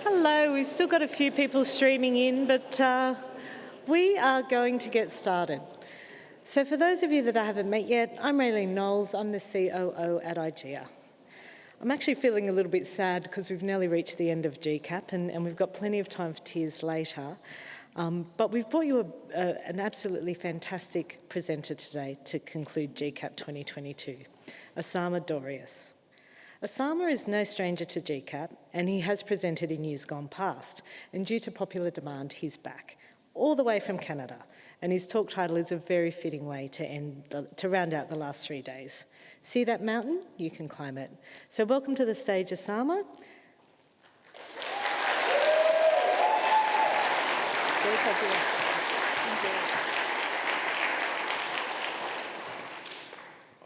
Hello, we've still got a few people streaming in, but we are going to get started. So for those of you that I haven't met yet, I'm Raylene Knowles, I'm the COO at IGEA. I'm actually feeling a little bit sad because we've nearly reached the end of GCAP and we've got plenty of time for tears later. But we've brought you an absolutely fantastic presenter today to conclude GCAP 2022, Osama Dorias. Osama is no stranger to GCAP, and he has presented in years gone past, and due to popular demand, he's back, all the way from Canada, and his talk title is a very fitting way to round out the last 3 days. See that mountain? You can climb it. So welcome to the stage, Osama.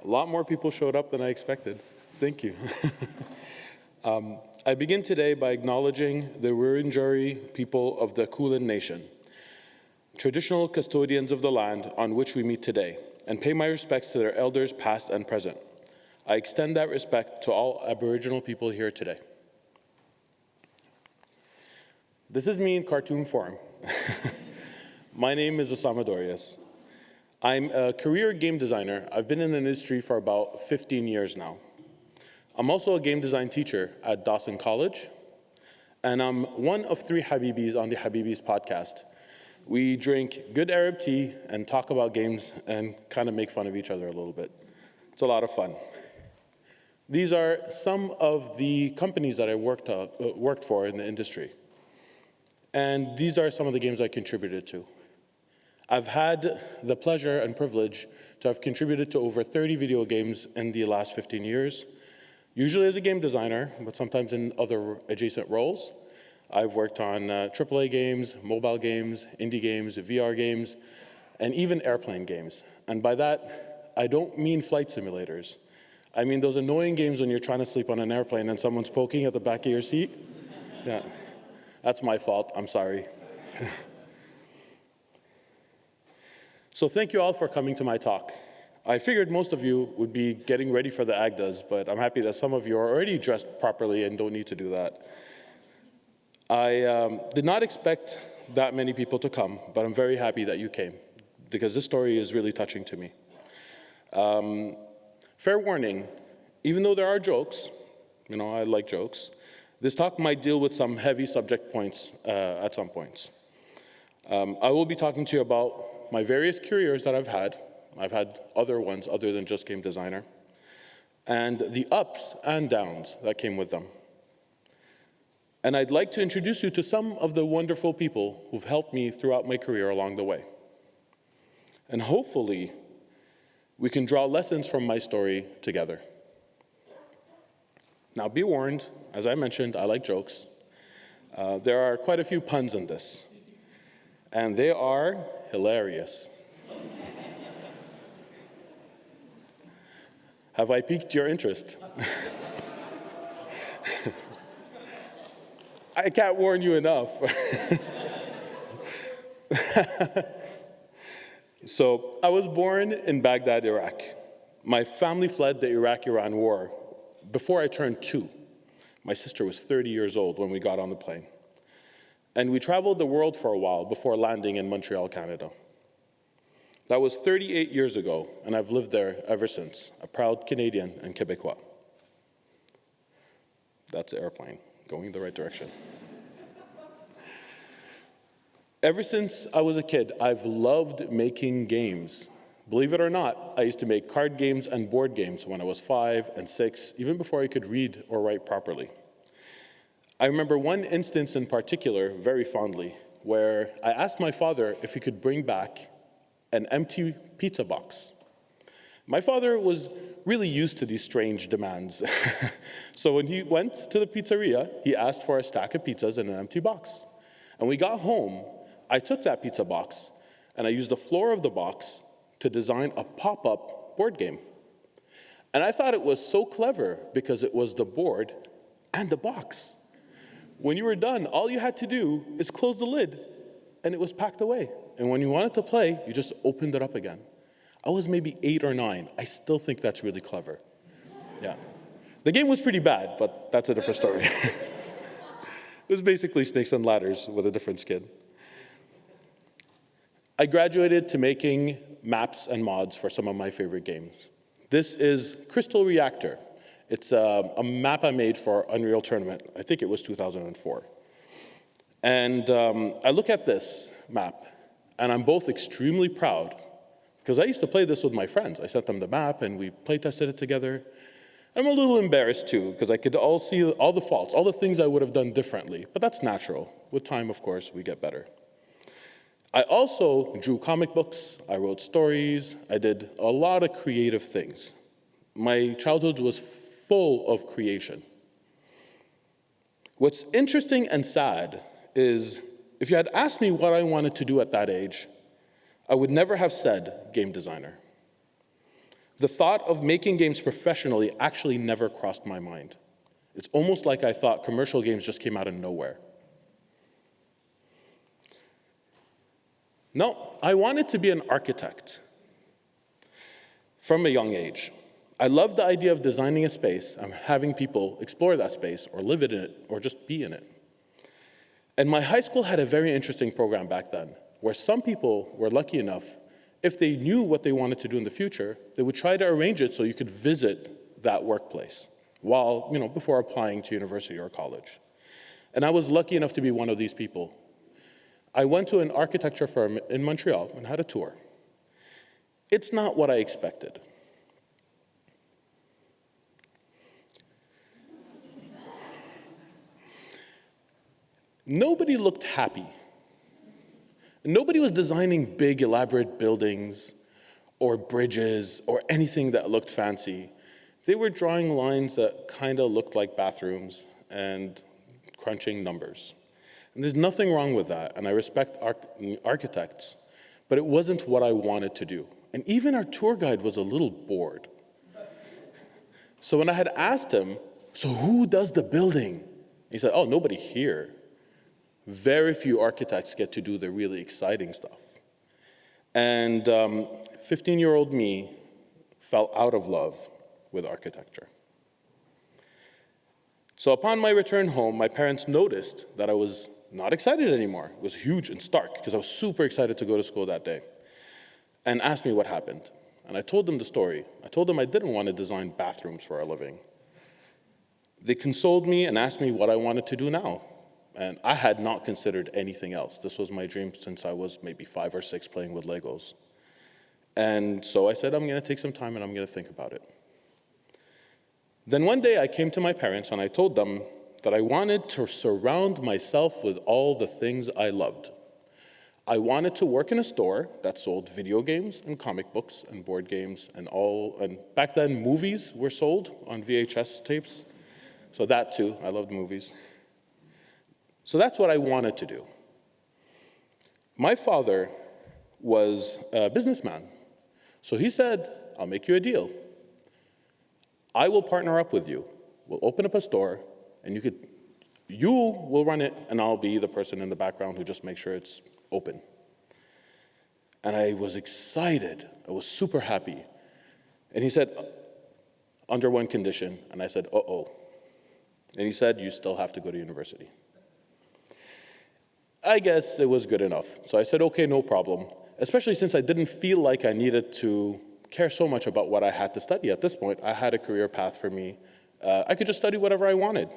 A lot more people showed up than I expected. Thank you. I begin today by acknowledging the Wurundjeri people of the Kulin Nation, traditional custodians of the land on which we meet today, and pay my respects to their elders past and present. I extend that respect to all Aboriginal people here today. This is me in cartoon form. My name is Osama Dorias. I'm a career game designer. I've been in the industry for about 15 years now. I'm also a game design teacher at Dawson College, and I'm one of 3 Habibis on the Habibis podcast. We drink good Arab tea and talk about games and kind of make fun of each other a little bit. It's a lot of fun. These are some of the companies that I worked for in the industry. And these are some of the games I contributed to. I've had the pleasure and privilege to have contributed to over 30 video games in the last 15 years, usually as a game designer, but sometimes in other adjacent roles. I've worked on AAA games, mobile games, indie games, VR games, and even airplane games. And by that, I don't mean flight simulators. I mean those annoying games when you're trying to sleep on an airplane and someone's poking at the back of your seat. Yeah, that's my fault, I'm sorry. So thank you all for coming to my talk. I figured most of you would be getting ready for the AGDAs, but I'm happy that some of you are already dressed properly and don't need to do that. I did not expect that many people to come, but I'm very happy that you came, because this story is really touching to me. Fair warning, even though there are jokes, I like jokes, this talk might deal with some heavy subject points at some points. I will be talking to you about my various careers that I've had. I've had other ones other than just game designer, and the ups and downs that came with them. And I'd like to introduce you to some of the wonderful people who've helped me throughout my career along the way. And hopefully, we can draw lessons from my story together. Now, be warned, as I mentioned, I like jokes. There are quite a few puns in this, and they are hilarious. Have I piqued your interest? I can't warn you enough. So I was born in Baghdad, Iraq. My family fled the Iraq-Iran war before I turned 2. My sister was 30 years old when we got on the plane. And we traveled the world for a while before landing in Montreal, Canada. That was 38 years ago, and I've lived there ever since, a proud Canadian and Quebecois. That's the airplane, going in the right direction. Ever since I was a kid, I've loved making games. Believe it or not, I used to make card games and board games when I was 5 and 6, even before I could read or write properly. I remember one instance in particular very fondly, where I asked my father if he could bring back an empty pizza box. My father was really used to these strange demands. So when he went to the pizzeria, he asked for a stack of pizzas in an empty box. And we got home, I took that pizza box and I used the floor of the box to design a pop-up board game. And I thought it was so clever because it was the board and the box. When you were done, all you had to do is close the lid and it was packed away. And when you wanted to play, you just opened it up again. I was maybe 8 or 9. I still think that's really clever. Yeah. The game was pretty bad, but that's a different story. It was basically Snakes and Ladders with a different skin. I graduated to making maps and mods for some of my favorite games. This is Crystal Reactor. It's a map I made for Unreal Tournament. I think it was 2004. And I look at this map, and I'm both extremely proud, because I used to play this with my friends. I sent them the map, and we play tested it together. I'm a little embarrassed, too, because I could all see all the faults, all the things I would have done differently. But that's natural. With time, of course, we get better. I also drew comic books, I wrote stories, I did a lot of creative things. My childhood was full of creation. What's interesting and sad is, if you had asked me what I wanted to do at that age, I would never have said game designer. The thought of making games professionally actually never crossed my mind. It's almost like I thought commercial games just came out of nowhere. No, I wanted to be an architect from a young age. I loved the idea of designing a space and having people explore that space or live in it or just be in it. And my high school had a very interesting program back then, where some people were lucky enough, if they knew what they wanted to do in the future, they would try to arrange it so you could visit that workplace while, before applying to university or college. And I was lucky enough to be one of these people. I went to an architecture firm in Montreal and had a tour. It's not what I expected. Nobody looked happy. Nobody was designing big, elaborate buildings or bridges or anything that looked fancy. They were drawing lines that kind of looked like bathrooms and crunching numbers. And there's nothing wrong with that, and I respect architects, but it wasn't what I wanted to do. And even our tour guide was a little bored. So when I had asked him, so who does the building? He said, oh, nobody here. Very few architects get to do the really exciting stuff. And 15-year-old me fell out of love with architecture. So upon my return home, my parents noticed that I was not excited anymore. It was huge and stark, because I was super excited to go to school that day, and asked me what happened. And I told them the story. I told them I didn't want to design bathrooms for a living. They consoled me and asked me what I wanted to do now. And I had not considered anything else. This was my dream since I was maybe 5 or 6 playing with Legos. And so I said, I'm going to take some time and I'm going to think about it. Then one day I came to my parents and I told them that I wanted to surround myself with all the things I loved. I wanted to work in a store that sold video games and comic books and board games and back then movies were sold on VHS tapes. So that too, I loved movies. So that's what I wanted to do. My father was a businessman. So he said, I'll make you a deal. I will partner up with you. We'll open up a store, and you will run it, and I'll be the person in the background who just makes sure it's open. And I was excited. I was super happy. And he said, under one condition. And I said, uh-oh. And he said, you still have to go to university. I guess it was good enough. So I said, okay, no problem, especially since I didn't feel like I needed to care so much about what I had to study at this point. I had a career path for me. I could just study whatever I wanted.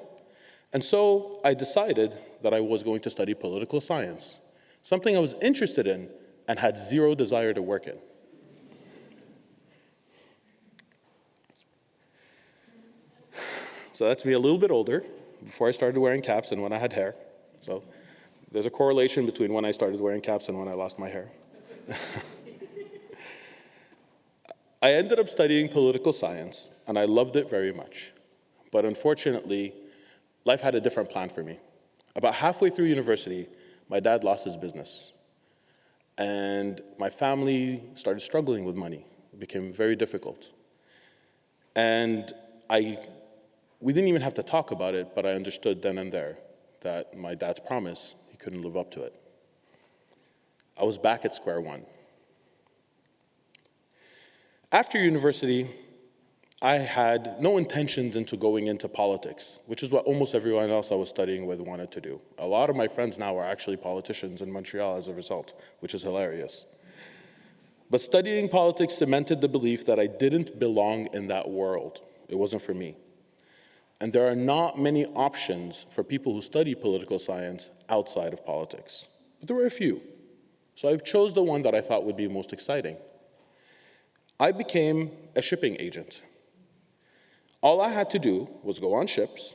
And so I decided that I was going to study political science, something I was interested in and had zero desire to work in. So that's me a little bit older, before I started wearing caps and when I had hair. So there's a correlation between when I started wearing caps and when I lost my hair. I ended up studying political science, and I loved it very much. But unfortunately, life had a different plan for me. About halfway through university, my dad lost his business. And my family started struggling with money. It became very difficult. And we didn't even have to talk about it, but I understood then and there that my dad's promise, he couldn't live up to it. I was back at square one. After university, I had no intentions into going into politics, which is what almost everyone else I was studying with wanted to do. A lot of my friends now are actually politicians in Montreal as a result, which is hilarious. But studying politics cemented the belief that I didn't belong in that world. It wasn't for me. And there are not many options for people who study political science outside of politics. But there were a few. So I chose the one that I thought would be most exciting. I became a shipping agent. All I had to do was go on ships,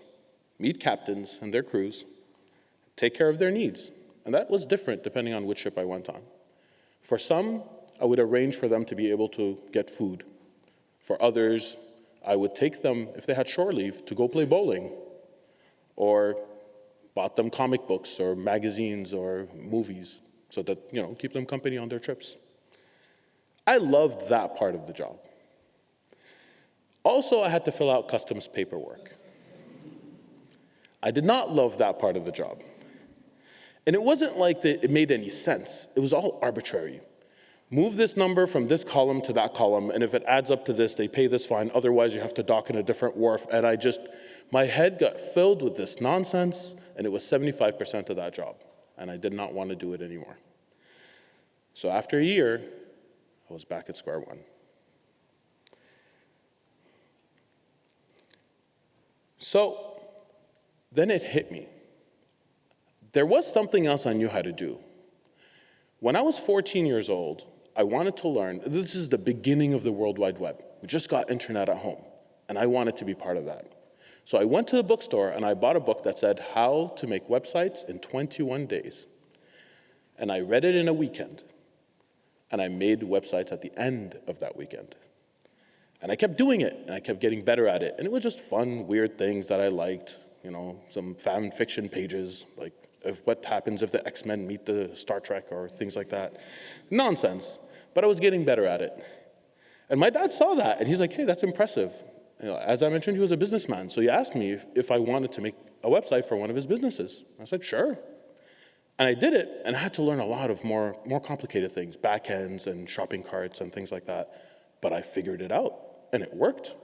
meet captains and their crews, take care of their needs. And that was different depending on which ship I went on. For some, I would arrange for them to be able to get food. For others, I would take them, if they had shore leave, to go play bowling, or bought them comic books or magazines or movies so that, keep them company on their trips. I loved that part of the job. Also, I had to fill out customs paperwork. I did not love that part of the job. And it wasn't like it made any sense. It was all arbitrary. Move this number from this column to that column, and if it adds up to this, they pay this fine, otherwise you have to dock in a different wharf. And my head got filled with this nonsense, and it was 75% of that job. And I did not want to do it anymore. So after a year, I was back at square one. So then it hit me. There was something else I knew how to do. When I was 14 years old, I wanted to learn. This is the beginning of the World Wide Web. We just got internet at home, and I wanted to be part of that. So I went to the bookstore, and I bought a book that said How to Make Websites in 21 Days. And I read it in a weekend, and I made websites at the end of that weekend. And I kept doing it, and I kept getting better at it. And it was just fun, weird things that I liked, some fan fiction pages, like what happens if the X-Men meet the Star Trek or things like that. Nonsense, but I was getting better at it. And my dad saw that, and he's like, hey, that's impressive. As I mentioned, he was a businessman, so he asked me if I wanted to make a website for one of his businesses. I said, sure. And I did it, and I had to learn a lot of more complicated things, backends and shopping carts and things like that. But I figured it out, and it worked.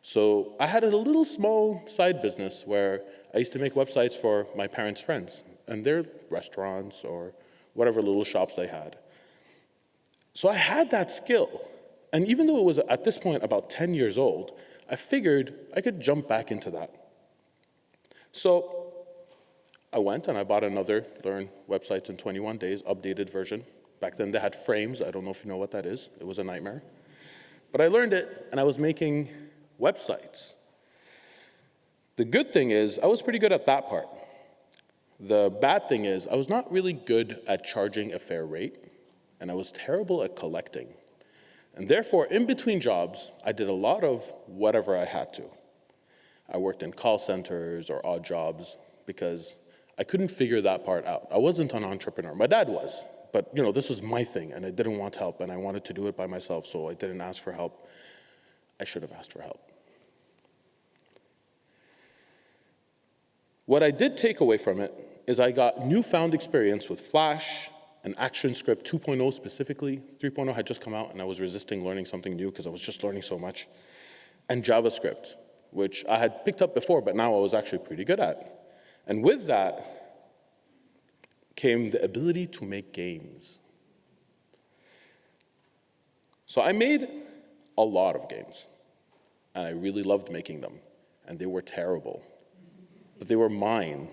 So I had a little small side business where I used to make websites for my parents' friends and their restaurants or whatever little shops they had. So I had that skill. And even though it was at this point about 10 years old, I figured I could jump back into that. So I went and I bought another Learn Websites in 21 Days updated version. Back then they had frames. I don't know if you know what that is. It was a nightmare. But I learned it, and I was making websites. The good thing is I was pretty good at that part. The bad thing is I was not really good at charging a fair rate, and I was terrible at collecting. And therefore, in between jobs, I did a lot of whatever I had to. I worked in call centers or odd jobs because I couldn't figure that part out. I wasn't an entrepreneur. My dad was. But this was my thing, and I didn't want help, and I wanted to do it by myself, so I didn't ask for help. I should have asked for help. What I did take away from it is I got newfound experience with Flash and ActionScript 2.0 specifically. 3.0 had just come out, and I was resisting learning something new because I was just learning so much. And JavaScript, which I had picked up before, but now I was actually pretty good at. And with that came the ability to make games. So I made a lot of games, and I really loved making them, and they were terrible, but they were mine.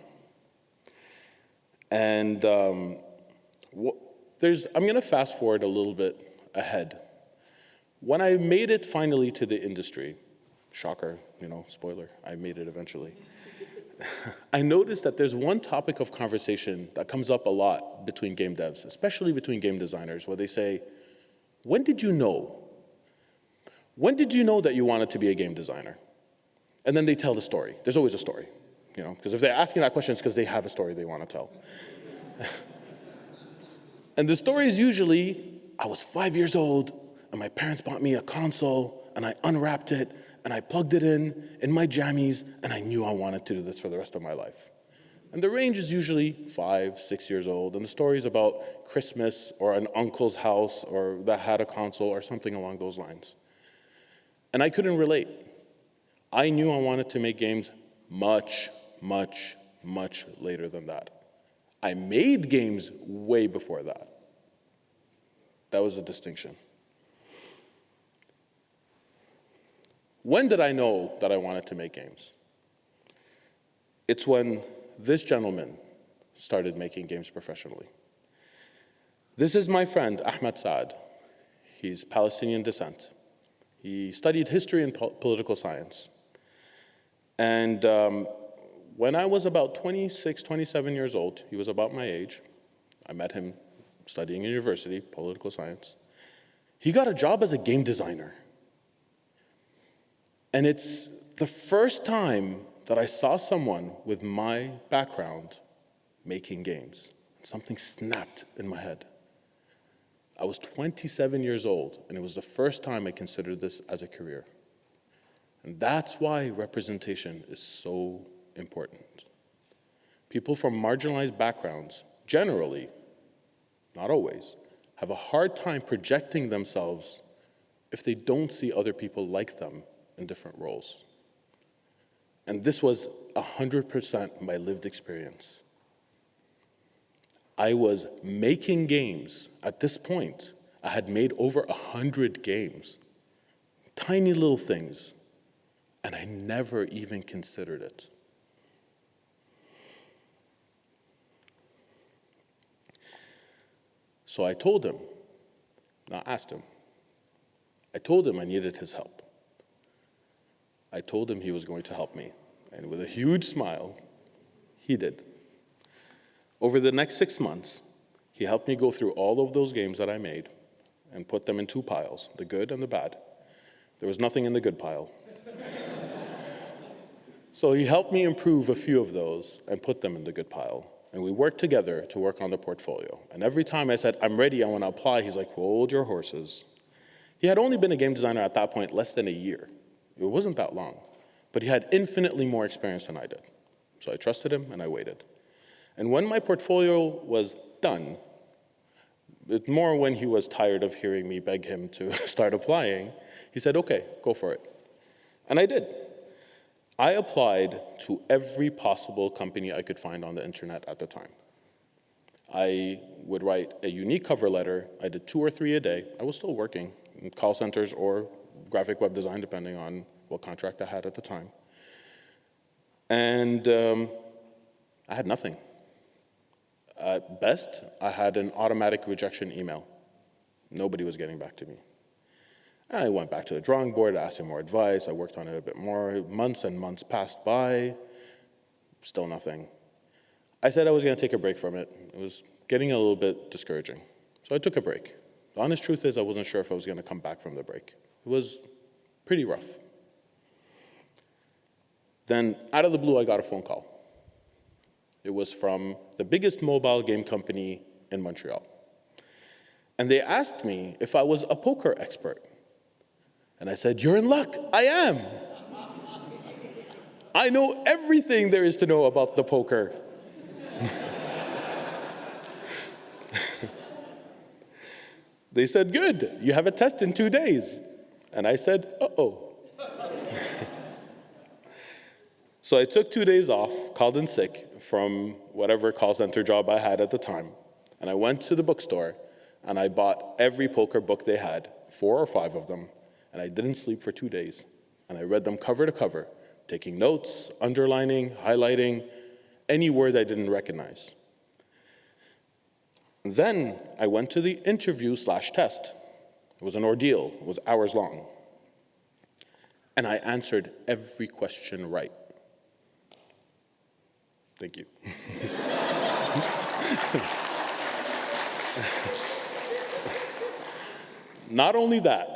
And I'm gonna fast forward a little bit ahead. When I made it finally to the industry, shocker, spoiler, I made it eventually. I noticed that there's one topic of conversation that comes up a lot between game devs, especially between game designers, where they say, when did you know? When did you know that you wanted to be a game designer? And then they tell the story. There's always a story, because if they're asking that question, it's because they have a story they want to tell. And the story is usually, I was 5 years old, and my parents bought me a console, and I unwrapped it, and I plugged it in my jammies, and I knew I wanted to do this for the rest of my life. And the range is usually 5, 6 years old, and the story is about Christmas or an uncle's house or that had a console or something along those lines. And I couldn't relate. I knew I wanted to make games much, much, much later than that. I made games way before that. That was the distinction. When did I know that I wanted to make games? It's when this gentleman started making games professionally. This is my friend, Ahmed Saad. He's Palestinian descent. He studied history and political science. And when I was about 26, 27 years old, he was about my age. I met him studying in university, political science. He got a job as a game designer. And it's the first time that I saw someone with my background making games. Something snapped in my head. I was 27 years old, and it was the first time I considered this as a career. And that's why representation is so important. People from marginalized backgrounds, generally, not always, have a hard time projecting themselves if they don't see other people like them in different roles. And this was 100% my lived experience. I was making games. At this point, I had made over 100 games, tiny little things, and I never even considered it. So I told him, not asked him, I told him I needed his help. I told him he was going to help me, and with a huge smile, he did. Over the next 6 months, he helped me go through all of those games that I made and put them in 2 piles, the good and the bad. There was nothing in the good pile. So he helped me improve a few of those and put them in the good pile. And we worked together to work on the portfolio. And every time I said, I'm ready, I want to apply, he's like, hold your horses. He had only been a game designer at that point less than a year. It wasn't that long. But he had infinitely more experience than I did. So I trusted him and I waited. And when my portfolio was done, it more when he was tired of hearing me beg him to start applying, he said, okay, go for it. And I did. I applied to every possible company I could find on the internet at the time. I would write a unique cover letter. I did 2 or 3 a day. I was still working in call centers or graphic web design, depending on what contract I had at the time. And I had nothing. At best, I had an automatic rejection email. Nobody was getting back to me. And I went back to the drawing board, asked him more advice. I worked on it a bit more. Months and months passed by, still nothing. I said I was going to take a break from it. It was getting a little bit discouraging. So I took a break. The honest truth is I wasn't sure if I was going to come back from the break. It was pretty rough. Then, out of the blue, I got a phone call. It was from the biggest mobile game company in Montreal. And they asked me if I was a poker expert. And I said, you're in luck, I am. I know everything there is to know about the poker. They said, good, you have a test in 2 days. And I said, uh-oh. So I took 2 days off, called in sick from whatever call center job I had at the time. And I went to the bookstore and I bought every poker book they had, 4 or 5 of them. And I didn't sleep for 2 days. And I read them cover to cover, taking notes, underlining, highlighting, any word I didn't recognize. Then I went to the interview/test. It was an ordeal. It was hours long. And I answered every question right. Thank you. Not only that,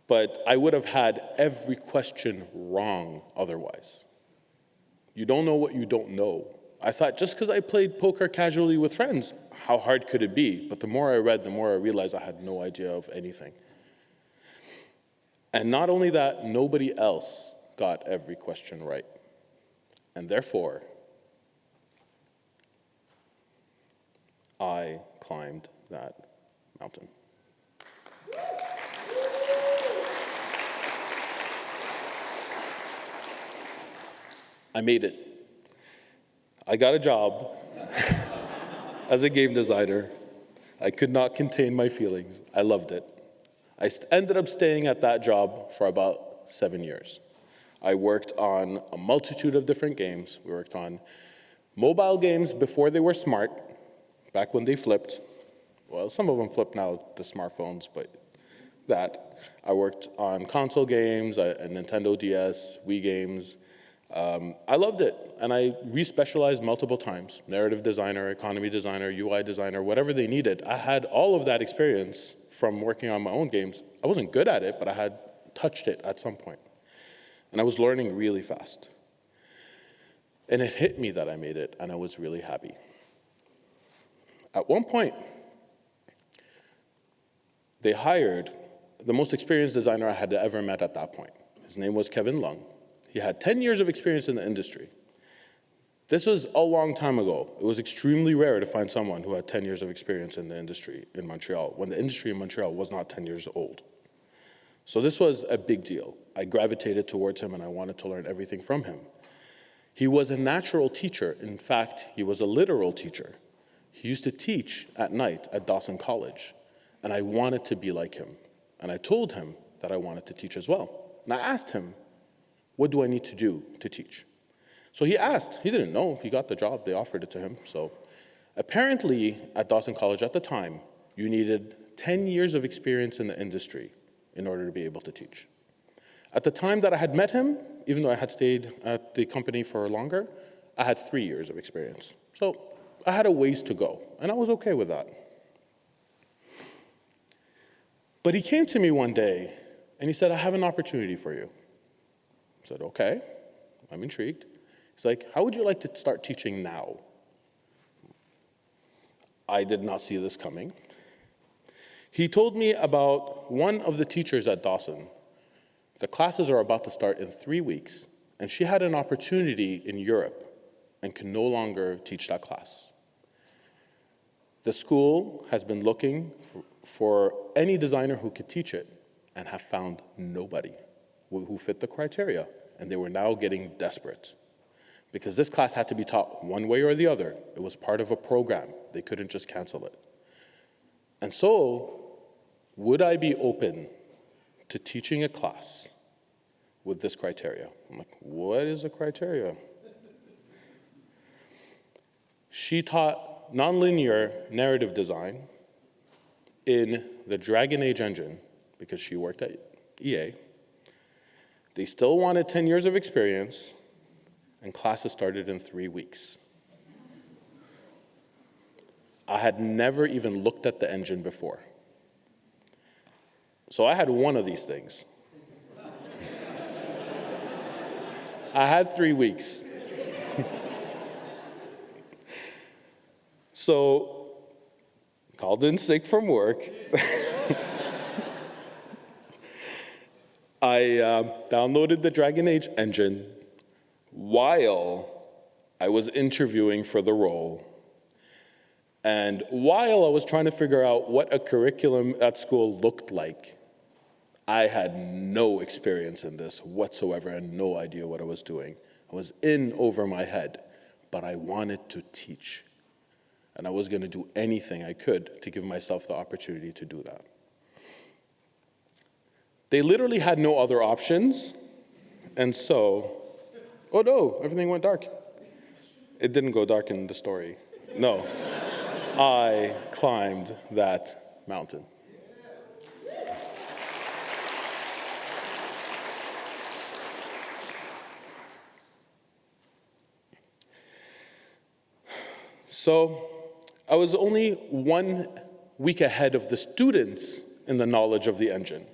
but I would have had every question wrong otherwise. You don't know what you don't know. I thought just because I played poker casually with friends, how hard could it be? But the more I read, the more I realized I had no idea of anything. And not only that, nobody else got every question right. And therefore, I climbed that mountain. I made it. I got a job as a game designer. I could not contain my feelings. I loved it. I ended up staying at that job for about 7 years. I worked on a multitude of different games. We worked on mobile games before they were smart, back when they flipped. Well, some of them flip now, the smartphones, but that. I worked on console games, a Nintendo DS, Wii games. I loved it, and I re-specialized multiple times. Narrative designer, economy designer, UI designer, whatever they needed. I had all of that experience from working on my own games. I wasn't good at it, but I had touched it at some point. And I was learning really fast. And it hit me that I made it, and I was really happy. At one point, they hired the most experienced designer I had ever met at that point. His name was Kevin Lung. He had 10 years of experience in the industry. This was a long time ago. It was extremely rare to find someone who had 10 years of experience in the industry in Montreal, when the industry in Montreal was not 10 years old. So this was a big deal. I gravitated towards him, and I wanted to learn everything from him. He was a natural teacher. In fact, he was a literal teacher. He used to teach at night at Dawson College, and I wanted to be like him. And I told him that I wanted to teach as well. And I asked him, what do I need to do to teach? So he asked. He didn't know. He got the job. They offered it to him. So apparently, at Dawson College at the time, you needed 10 years of experience in the industry in order to be able to teach. At the time that I had met him, even though I had stayed at the company for longer, I had 3 years of experience. So I had a ways to go, and I was okay with that. But he came to me one day, and he said, I have an opportunity for you. I said, okay, I'm intrigued. He's like, how would you like to start teaching now? I did not see this coming. He told me about one of the teachers at Dawson. The classes are about to start in 3 weeks, and she had an opportunity in Europe and can no longer teach that class. The school has been looking for any designer who could teach it and have found nobody who fit the criteria, and they were now getting desperate because this class had to be taught one way or the other. It was part of a program. They couldn't just cancel it. And so, would I be open to teaching a class with this criteria? I'm like, what is the criteria? She taught nonlinear narrative design in the Dragon Age engine because she worked at EA. They still wanted 10 years of experience, and classes started in 3 weeks. I had never even looked at the engine before. So I had one of these things. I had 3 weeks. So, called in sick from work. I downloaded the Dragon Age engine while I was interviewing for the role. And while I was trying to figure out what a curriculum at school looked like, I had no experience in this whatsoever and no idea what I was doing. I was in over my head, but I wanted to teach. And I was going to do anything I could to give myself the opportunity to do that. They literally had no other options, and so, oh no, everything went dark. It didn't go dark in the story, no. I climbed that mountain. So I was only 1 week ahead of the students in the knowledge of the engine.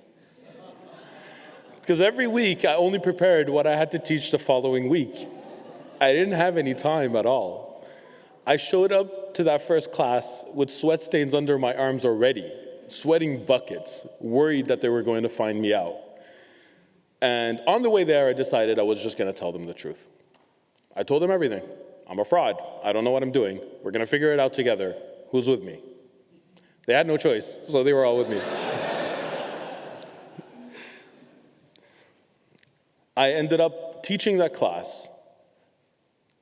Because every week I only prepared what I had to teach the following week. I didn't have any time at all. I showed up to that first class with sweat stains under my arms already, sweating buckets, worried that they were going to find me out. And on the way there, I decided I was just going to tell them the truth. I told them everything. I'm a fraud. I don't know what I'm doing. We're going to figure it out together. Who's with me? They had no choice, so they were all with me. I ended up teaching that class,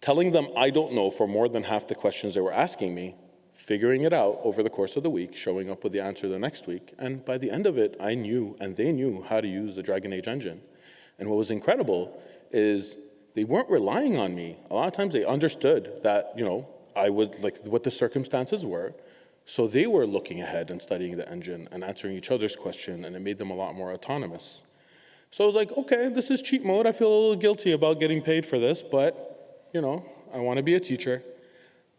telling them I don't know for more than half the questions they were asking me, figuring it out over the course of the week, showing up with the answer the next week, and by the end of it, I knew and they knew how to use the Dragon Age engine. And what was incredible is they weren't relying on me. A lot of times they understood that, I would, like, what the circumstances were, so they were looking ahead and studying the engine and answering each other's question, and it made them a lot more autonomous. So I was like, okay, this is cheat mode. I feel a little guilty about getting paid for this, but, I want to be a teacher.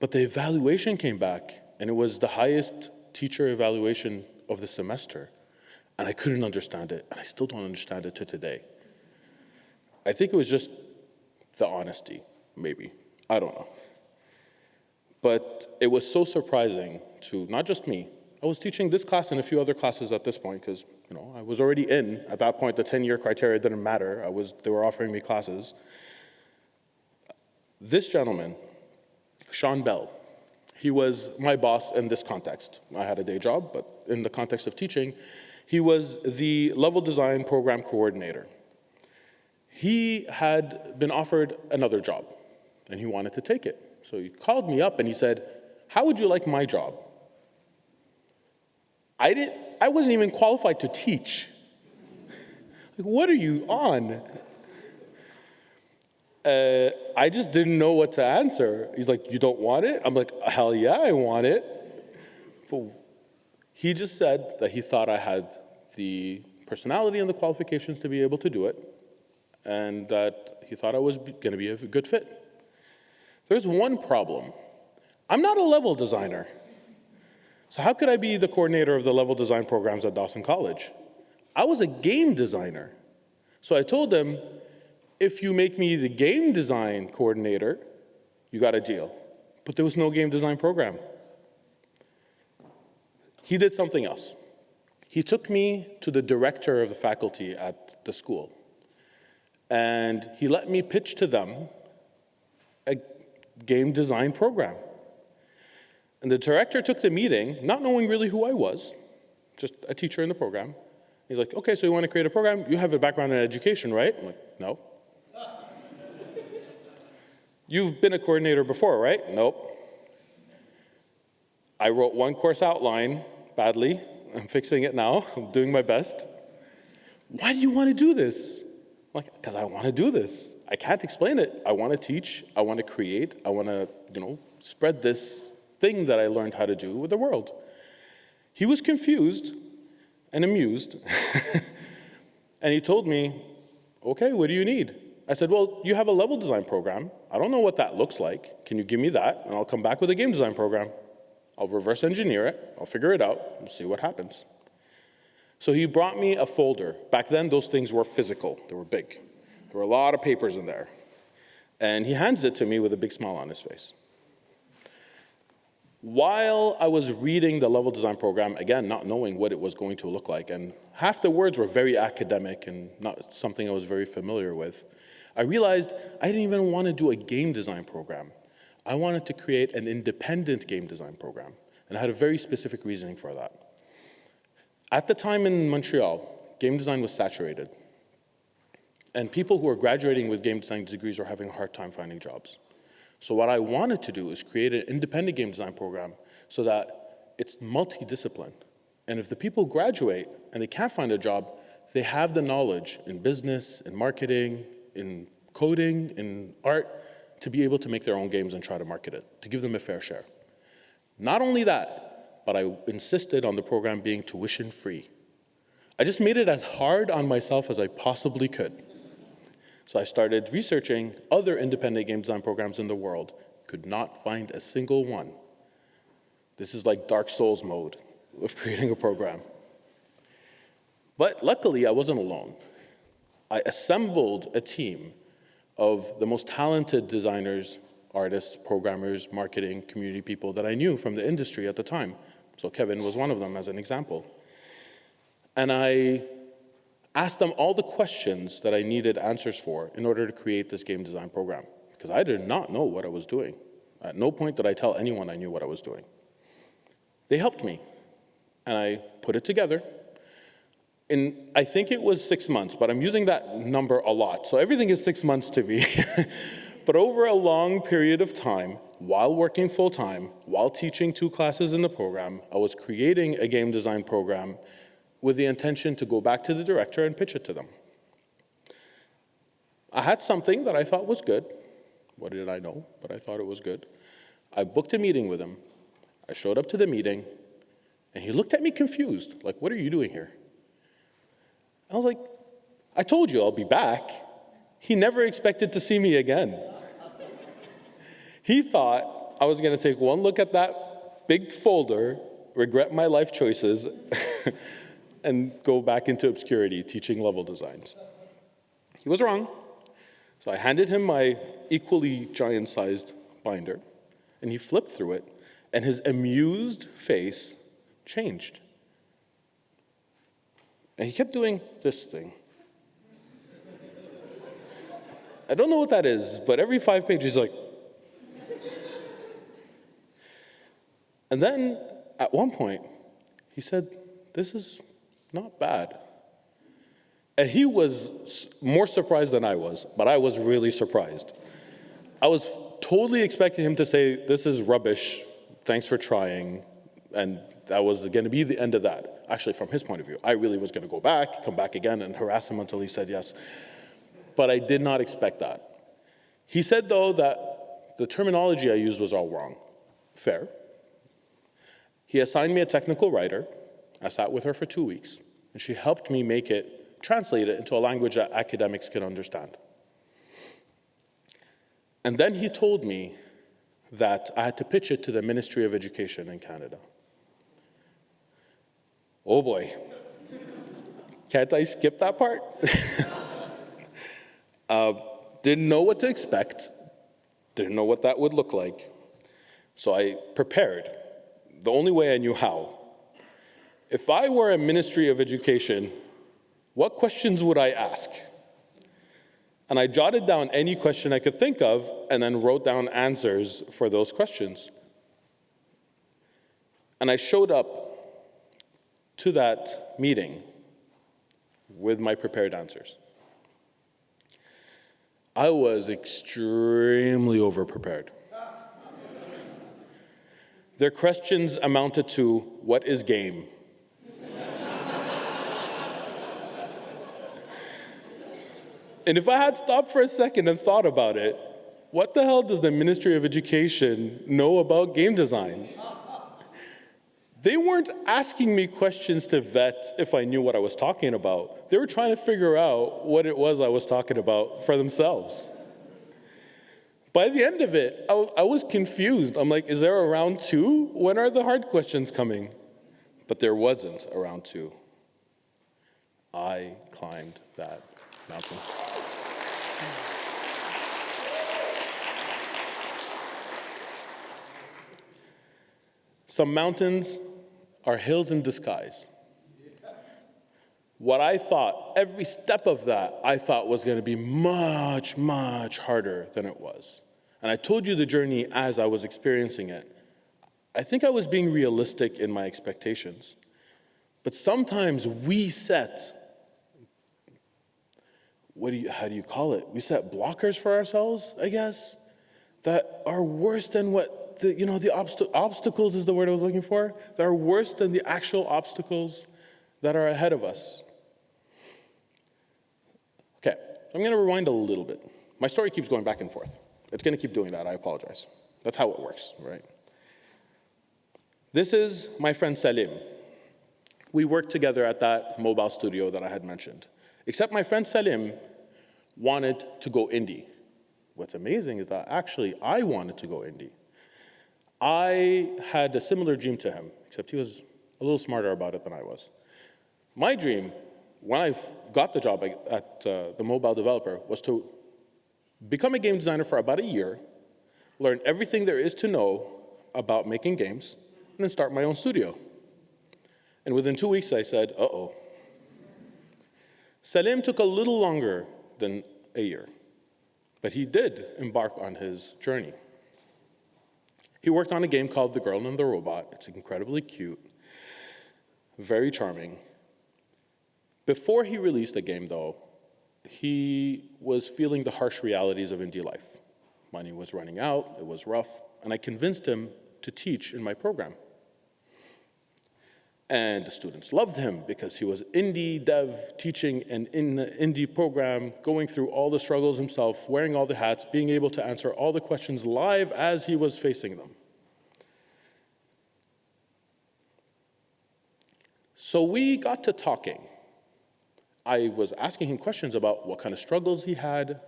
But the evaluation came back, and it was the highest teacher evaluation of the semester. And I couldn't understand it, and I still don't understand it to today. I think it was just the honesty, maybe. I don't know. But it was so surprising to not just me. I was teaching this class and a few other classes at this point because, I was already in. At that point, the 10-year criteria didn't matter. They were offering me classes. This gentleman, Sean Bell, he was my boss in this context. I had a day job, but in the context of teaching, he was the level design program coordinator. He had been offered another job, and he wanted to take it. So he called me up and he said, "How would you like my job?" I wasn't even qualified to teach. Like, what are you on? I just didn't know what to answer. He's like, "You don't want it?" I'm like, "Hell yeah, I want it." But he just said that he thought I had the personality and the qualifications to be able to do it, and that he thought I was going to be a good fit. There's one problem. I'm not a level designer. So how could I be the coordinator of the level design programs at Dawson College? I was a game designer. So I told him, if you make me the game design coordinator, you got a deal. But there was no game design program. He did something else. He took me to the director of the faculty at the school, and he let me pitch to them a game design program. And the director took the meeting, not knowing really who I was, just a teacher in the program. He's like, "Okay, so you want to create a program? You have a background in education, right?" I'm like, "No." "You've been a coordinator before, right?" "Nope." I wrote one course outline badly. I'm fixing it now. I'm doing my best. "Why do you want to do this?" I'm like, "Because I want to do this. I can't explain it. I want to teach. I want to create. I want to, spread this thing that I learned how to do with the world." He was confused and amused. And he told me, "Okay, what do you need?" I said, "Well, you have a level design program. I don't know what that looks like. Can you give me that? And I'll come back with a game design program. I'll reverse engineer it. I'll figure it out and see what happens." So he brought me a folder. Back then, those things were physical. They were big. There were a lot of papers in there. And he hands it to me with a big smile on his face. While I was reading the level design program, again, not knowing what it was going to look like, and half the words were very academic and not something I was very familiar with, I realized I didn't even want to do a game design program. I wanted to create an independent game design program, and I had a very specific reasoning for that. At the time in Montreal, game design was saturated, and people who were graduating with game design degrees were having a hard time finding jobs. So what I wanted to do is create an independent game design program so that it's multidiscipline. And if the people graduate and they can't find a job, they have the knowledge in business, in marketing, in coding, in art, to be able to make their own games and try to market it, to give them a fair share. Not only that, but I insisted on the program being tuition-free. I just made it as hard on myself as I possibly could. So I started researching other independent game design programs in the world. Could not find a single one. This is like Dark Souls mode of creating a program. But luckily, I wasn't alone. I assembled a team of the most talented designers, artists, programmers, marketing, community people that I knew from the industry at the time. So Kevin was one of them as an example. And I asked them all the questions that I needed answers for in order to create this game design program, because I did not know what I was doing. At no point did I tell anyone I knew what I was doing. They helped me, and I put it together. I think it was 6 months, but I'm using that number a lot, so everything is 6 months to me. But over a long period of time, while working full-time, while teaching 2 classes in the program, I was creating a game design program with the intention to go back to the director and pitch it to them. I had something that I thought was good. What did I know? But I thought it was good. I booked a meeting with him. I showed up to the meeting, and he looked at me confused, like, what are you doing here? I was like, I told you I'll be back. He never expected to see me again. He thought I was going to take one look at that big folder, regret my life choices, and go back into obscurity teaching level designs. He was wrong. So I handed him my equally giant-sized binder, and he flipped through it, and his amused face changed. And he kept doing this thing. I don't know what that is, but every 5 pages, he's like. And then, at one point, he said, this is not bad. And he was more surprised than I was, but I was really surprised. I was totally expecting him to say, this is rubbish, thanks for trying, and that was going to be the end of that. Actually, from his point of view, I really was going to go back, come back again, and harass him until he said yes. But I did not expect that. He said, though, that the terminology I used was all wrong. Fair. He assigned me a technical writer. I sat with her for 2 weeks, and she helped me translate it into a language that academics could understand. And then he told me that I had to pitch it to the Ministry of Education in Canada. Oh boy. Can't I skip that part? Didn't know what to expect. Didn't know what that would look like. So I prepared the only way I knew how. If I were a Ministry of Education, what questions would I ask? And I jotted down any question I could think of and then wrote down answers for those questions. And I showed up to that meeting with my prepared answers. I was extremely overprepared. Their questions amounted to, what is game? And if I had stopped for a second and thought about it, what the hell does the Ministry of Education know about game design? They weren't asking me questions to vet if I knew what I was talking about. They were trying to figure out what it was I was talking about for themselves. By the end of it, I was confused. I'm like, is there a round 2? When are the hard questions coming? But there wasn't a round 2. I climbed that mountain. Some mountains are hills in disguise. What I thought, every step of that, I thought was going to be much, much harder than it was. And I told you the journey as I was experiencing it. I think I was being realistic in my expectations. But sometimes we set, how do you call it? We set blockers for ourselves, I guess, that are worse than what the obstacles is the word I was looking for, that are worse than the actual obstacles that are ahead of us. Okay, I'm going to rewind a little bit. My story keeps going back and forth. It's going to keep doing that. I apologize. That's how it works, right? This is my friend Salim. We worked together at that mobile studio that I had mentioned. Except my friend Salim wanted to go indie. What's amazing is that actually I wanted to go indie. I had a similar dream to him, except he was a little smarter about it than I was. My dream, when I got the job at the mobile developer, was to become a game designer for about a year, learn everything there is to know about making games, and then start my own studio. And within 2 weeks, I said, uh-oh. Salim took a little longer than a year, but he did embark on his journey. He worked on a game called The Girl and the Robot. It's incredibly cute, very charming. Before he released the game, though, he was feeling the harsh realities of indie life. Money was running out, it was rough, and I convinced him to teach in my program. And the students loved him because he was indie dev teaching in the indie program, going through all the struggles himself, wearing all the hats, being able to answer all the questions live as he was facing them. So we got to talking. I was asking him questions about what kind of struggles he had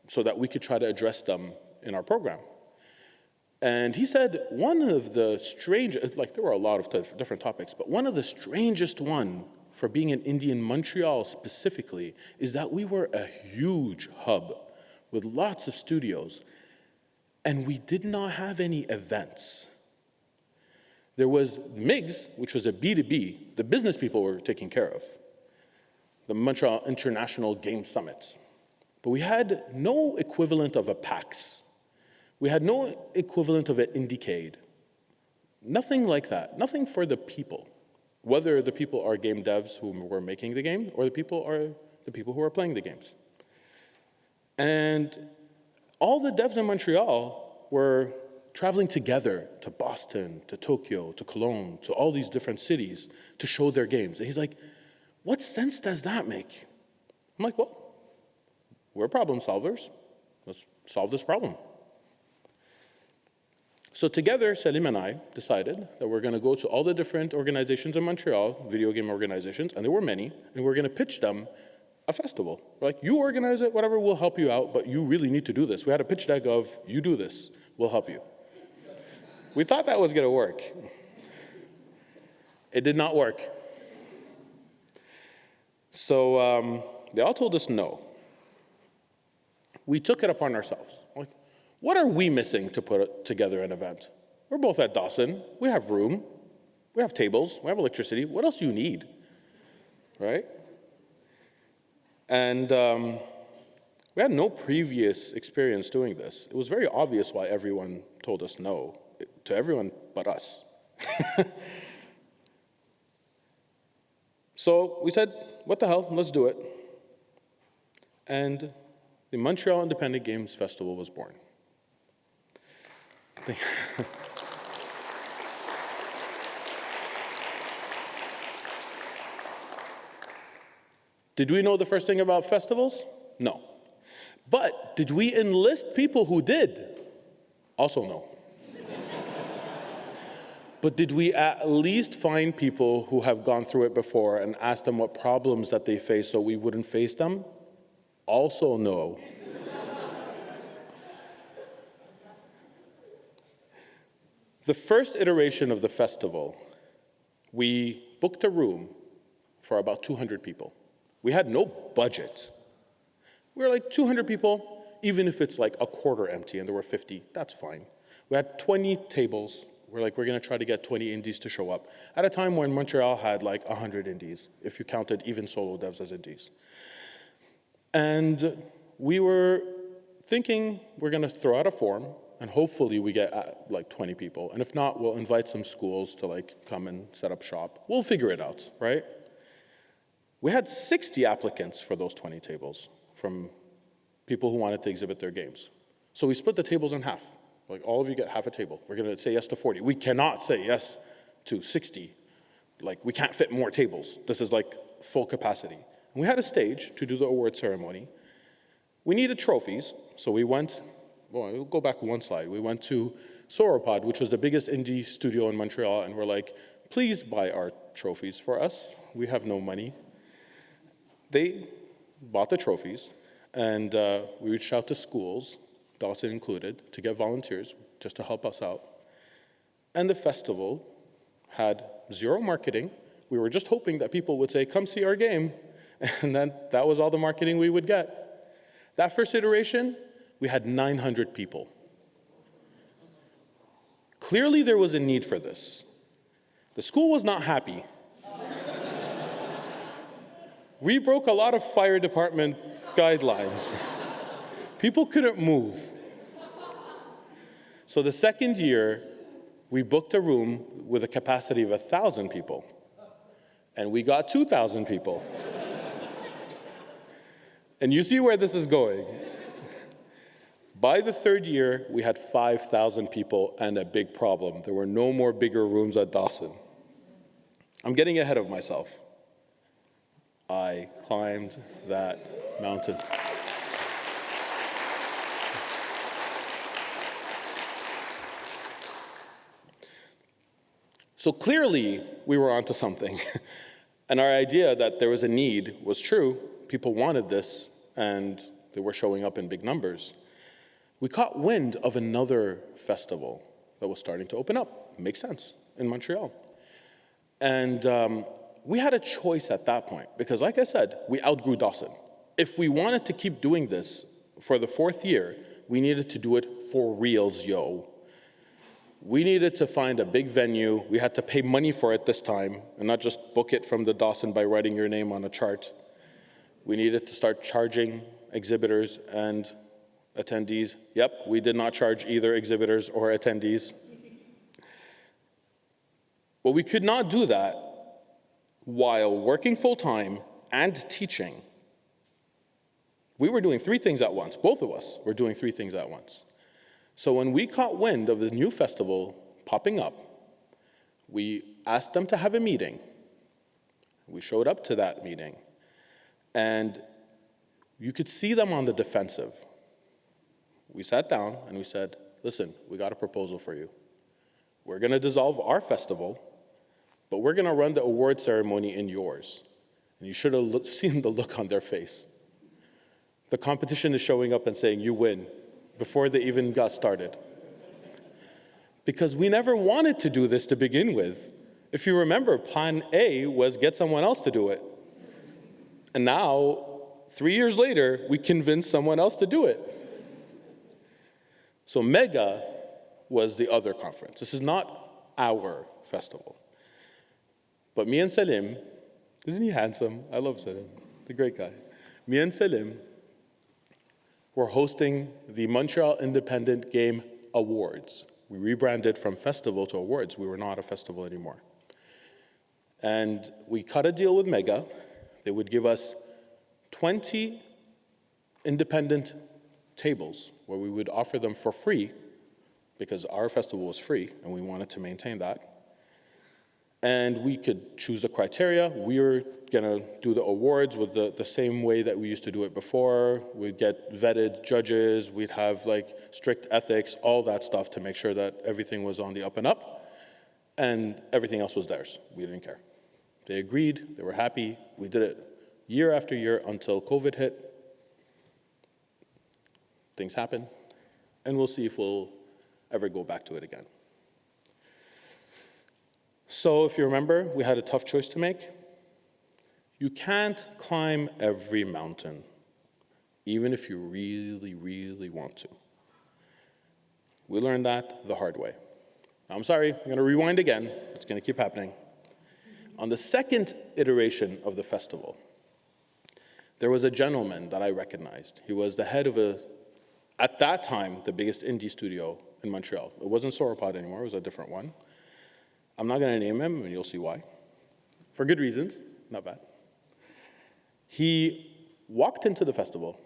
so that we could try to address them in our program. And he said one of the there were a lot of different topics, but one of the strangest one for being an indie in Montreal specifically is that we were a huge hub with lots of studios, and we did not have any events. There was MIGS, which was a B2B, the business people were taking care of, the Montreal International Game Summit. But we had no equivalent of a PAX. We had no equivalent of an Indiecade. Nothing like that, nothing for the people. Whether the people are game devs who were making the game or the people are the people who are playing the games. And all the devs in Montreal were traveling together to Boston, to Tokyo, to Cologne, to all these different cities to show their games. And he's like, what sense does that make? I'm like, well, we're problem solvers. Let's solve this problem. So together, Salim and I decided that we're going to go to all the different organizations in Montreal, video game organizations, and there were many, and we're going to pitch them a festival. We're like, you organize it, whatever, we'll help you out, but you really need to do this. We had a pitch deck of, you do this, we'll help you. We thought that was going to work. It did not work. So they all told us no. We took it upon ourselves. Like, what are we missing to put together an event? We're both at Dawson. We have room. We have tables. We have electricity. What else do you need? Right? And we had no previous experience doing this. It was very obvious why everyone told us no, to everyone but us. So we said, what the hell, let's do it. And the Montreal Independent Games Festival was born. Did we know the first thing about festivals? No. But did we enlist people who did? Also no. But did we at least find people who have gone through it before and ask them what problems that they face so we wouldn't face them? Also no. The first iteration of the festival, we booked a room for about 200 people. We had no budget. We were like 200 people, even if it's like a quarter empty and there were 50, that's fine. We had 20 tables. We're like, we're gonna try to get 20 indies to show up at a time when Montreal had like 100 indies, if you counted even solo devs as indies. And we were thinking we're gonna throw out a form and hopefully we get like 20 people. And if not, we'll invite some schools to like come and set up shop. We'll figure it out, right? We had 60 applicants for those 20 tables from people who wanted to exhibit their games. So we split the tables in half. Like, all of you get half a table. We're gonna say yes to 40. We cannot say yes to 60. Like, we can't fit more tables. This is like full capacity. And we had a stage to do the award ceremony. We needed trophies, so we went, well, we'll go back one slide. We went to Sauropod, which was the biggest indie studio in Montreal, and we're like, please buy our trophies for us. We have no money. They bought the trophies, and we reached out to schools, Dawson included, to get volunteers just to help us out. And the festival had zero marketing. We were just hoping that people would say, come see our game, and then that was all the marketing we would get. That first iteration, we had 900 people. Clearly there was a need for this. The school was not happy. We broke a lot of fire department guidelines. People couldn't move. So the second year, we booked a room with a capacity of 1,000 people. And we got 2,000 people. And you see where this is going. By the third year, we had 5,000 people and a big problem. There were no more bigger rooms at Dawson. I'm getting ahead of myself. I climbed that mountain. So clearly, we were onto something. And our idea that there was a need was true. People wanted this, and they were showing up in big numbers. We caught wind of another festival that was starting to open up. Makes sense, in Montreal. And we had a choice at that point, because like I said, we outgrew Dawson. If we wanted to keep doing this for the fourth year, we needed to do it for reals, yo. We needed to find a big venue. We had to pay money for it this time, and not just book it from the Dawson by writing your name on a chart. We needed to start charging exhibitors and attendees. Yep, we did not charge either exhibitors or attendees. But we could not do that while working full-time and teaching. We were doing three things at once. Both of us were doing three things at once. So when we caught wind of the new festival popping up, we asked them to have a meeting. We showed up to that meeting, and you could see them on the defensive. We sat down and we said, listen, we got a proposal for you. We're going to dissolve our festival, but we're going to run the award ceremony in yours. And you should have seen the look on their face. The competition is showing up and saying, you win, before they even got started. Because we never wanted to do this to begin with. If you remember, plan A was get someone else to do it. And now, 3 years later, we convinced someone else to do it. So Mega was the other conference. This is not our festival. But me and Salim, isn't he handsome? I love Salim, the great guy. Me and Salim were hosting the Montreal Independent Game Awards. We rebranded from festival to awards. We were not a festival anymore. And we cut a deal with Mega. They would give us 20 independent tables where we would offer them for free, because our festival was free and we wanted to maintain that. And we could choose the criteria. We were gonna do the awards with the same way that we used to do it before. We'd get vetted judges, we'd have like strict ethics, all that stuff to make sure that everything was on the up and up, and everything else was theirs. We didn't care. They agreed, they were happy. We did it year after year until COVID hit. Things happen, and we'll see if we'll ever go back to it again. So if you remember, we had a tough choice to make. You can't climb every mountain, even if you really, really want to. We learned that the hard way. I'm sorry, I'm gonna rewind again. It's gonna keep happening. On the second iteration of the festival, there was a gentleman that I recognized. He was the head of at that time, the biggest indie studio in Montreal. It wasn't Sauropod anymore, it was a different one. I'm not gonna name him, and you'll see why. For good reasons, not bad. He walked into the festival.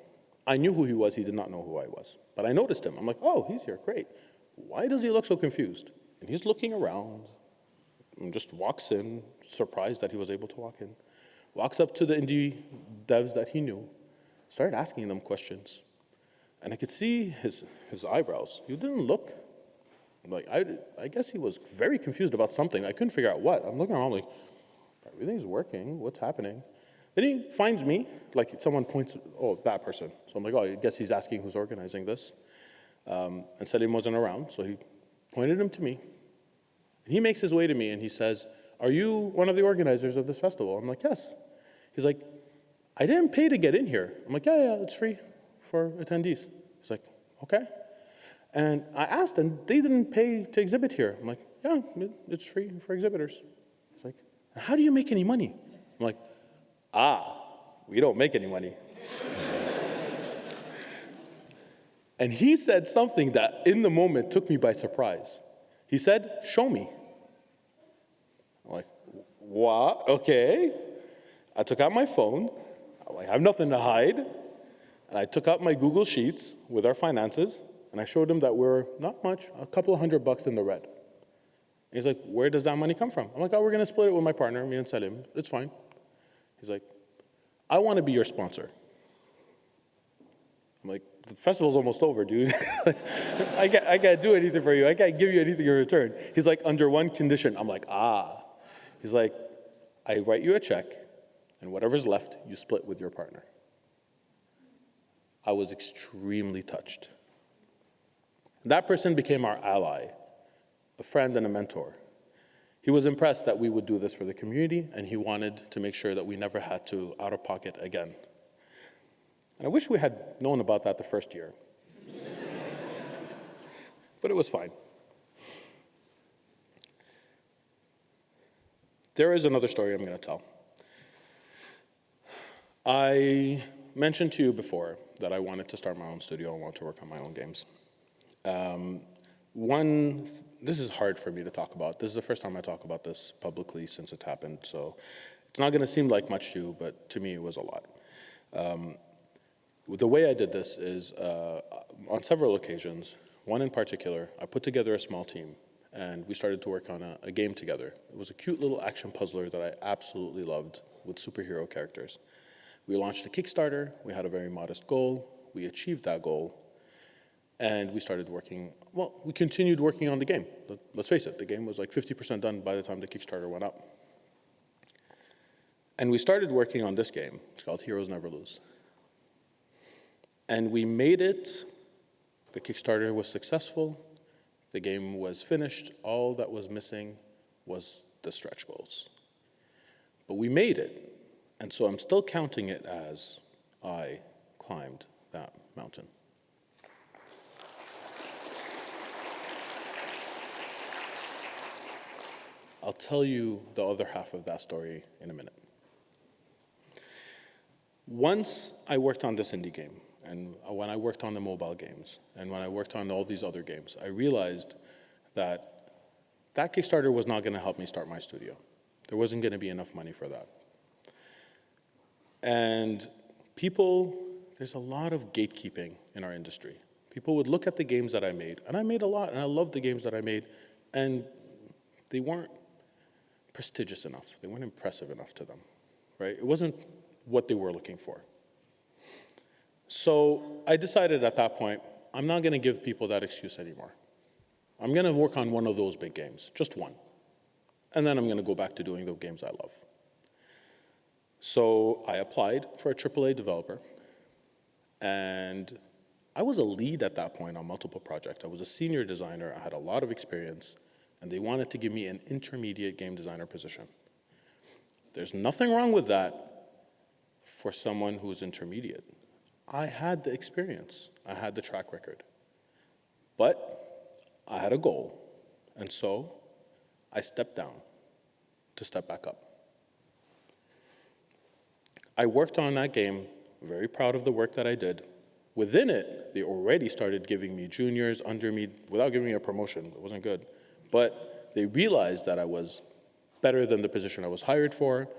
I knew who he was, he did not know who I was. But I noticed him, I'm like, oh, he's here, great. Why does he look so confused? And he's looking around, and just walks in, surprised that he was able to walk in. Walks up to the indie devs that he knew, started asking them questions. And I could see his eyebrows. He didn't look like, I guess he was very confused about something. I couldn't figure out what. I'm looking around like, everything's working, what's happening? Then he finds me, like someone points, oh, that person. So I'm like, oh, I guess he's asking who's organizing this. And Salim wasn't around, so he pointed him to me. And he makes his way to me and he says, are you one of the organizers of this festival? I'm like, yes. He's like, I didn't pay to get in here. I'm like, yeah, it's free for attendees. He's like, okay. And I asked, and they didn't pay to exhibit here. I'm like, yeah, it's free for exhibitors. He's like, how do you make any money? I'm like, we don't make any money. And he said something that in the moment took me by surprise. He said, show me. I'm like, what? Okay. I took out my phone. I have nothing to hide. And And I took out my Google Sheets with our finances, and I showed him that we're not much, a couple of $100 in the red. And he's like, where does that money come from? I'm like, oh, we're going to split it with my partner, me and Salim. It's fine. He's like, I want to be your sponsor. I'm like, the festival's almost over, dude. I can't do anything for you. I can't give you anything in return. He's like, under one condition. I'm like, ah. He's like, I write you a check, and whatever's left, you split with your partner. I was extremely touched. That person became our ally, a friend and a mentor. He was impressed that we would do this for the community, and he wanted to make sure that we never had to out of pocket again. And I wish we had known about that the first year. But it was fine. There is another story I'm going to tell. I mentioned to you before that I wanted to start my own studio and want to work on my own games. This is hard for me to talk about. This is the first time I talk about this publicly since it happened, so it's not going to seem like much to you, but to me it was a lot. The way I did this is, on several occasions, one in particular, I put together a small team, and we started to work on a game together. It was a cute little action puzzler that I absolutely loved with superhero characters. We launched a Kickstarter, we had a very modest goal, we achieved that goal, and we started working, well, we continued working on the game. Let's face it, the game was like 50% done by the time the Kickstarter went up. And we started working on this game. It's called Heroes Never Lose. And we made it. The Kickstarter was successful. The game was finished. All that was missing was the stretch goals. But we made it. And so I'm still counting it as I climbed that mountain. I'll tell you the other half of that story in a minute. Once I worked on this indie game, and when I worked on the mobile games, and when I worked on all these other games, I realized that that Kickstarter was not going to help me start my studio. There wasn't going to be enough money for that. And there's a lot of gatekeeping in our industry. People would look at the games that I made, and I made a lot, and I loved the games that I made, and they weren't prestigious enough. They weren't impressive enough to them, right? It wasn't what they were looking for. So I decided at that point, I'm not going to give people that excuse anymore. I'm going to work on one of those big games, just one. And then I'm going to go back to doing the games I love. So I applied for a AAA developer, and I was a lead at that point on multiple projects. I was a senior designer. I had a lot of experience, and they wanted to give me an intermediate game designer position. There's nothing wrong with that for someone who's intermediate. I had the experience. I had the track record. But I had a goal, and so I stepped down to step back up. I worked on that game, very proud of the work that I did. Within it, they already started giving me juniors under me without giving me a promotion. It wasn't good. But they realized that I was better than the position I was hired for.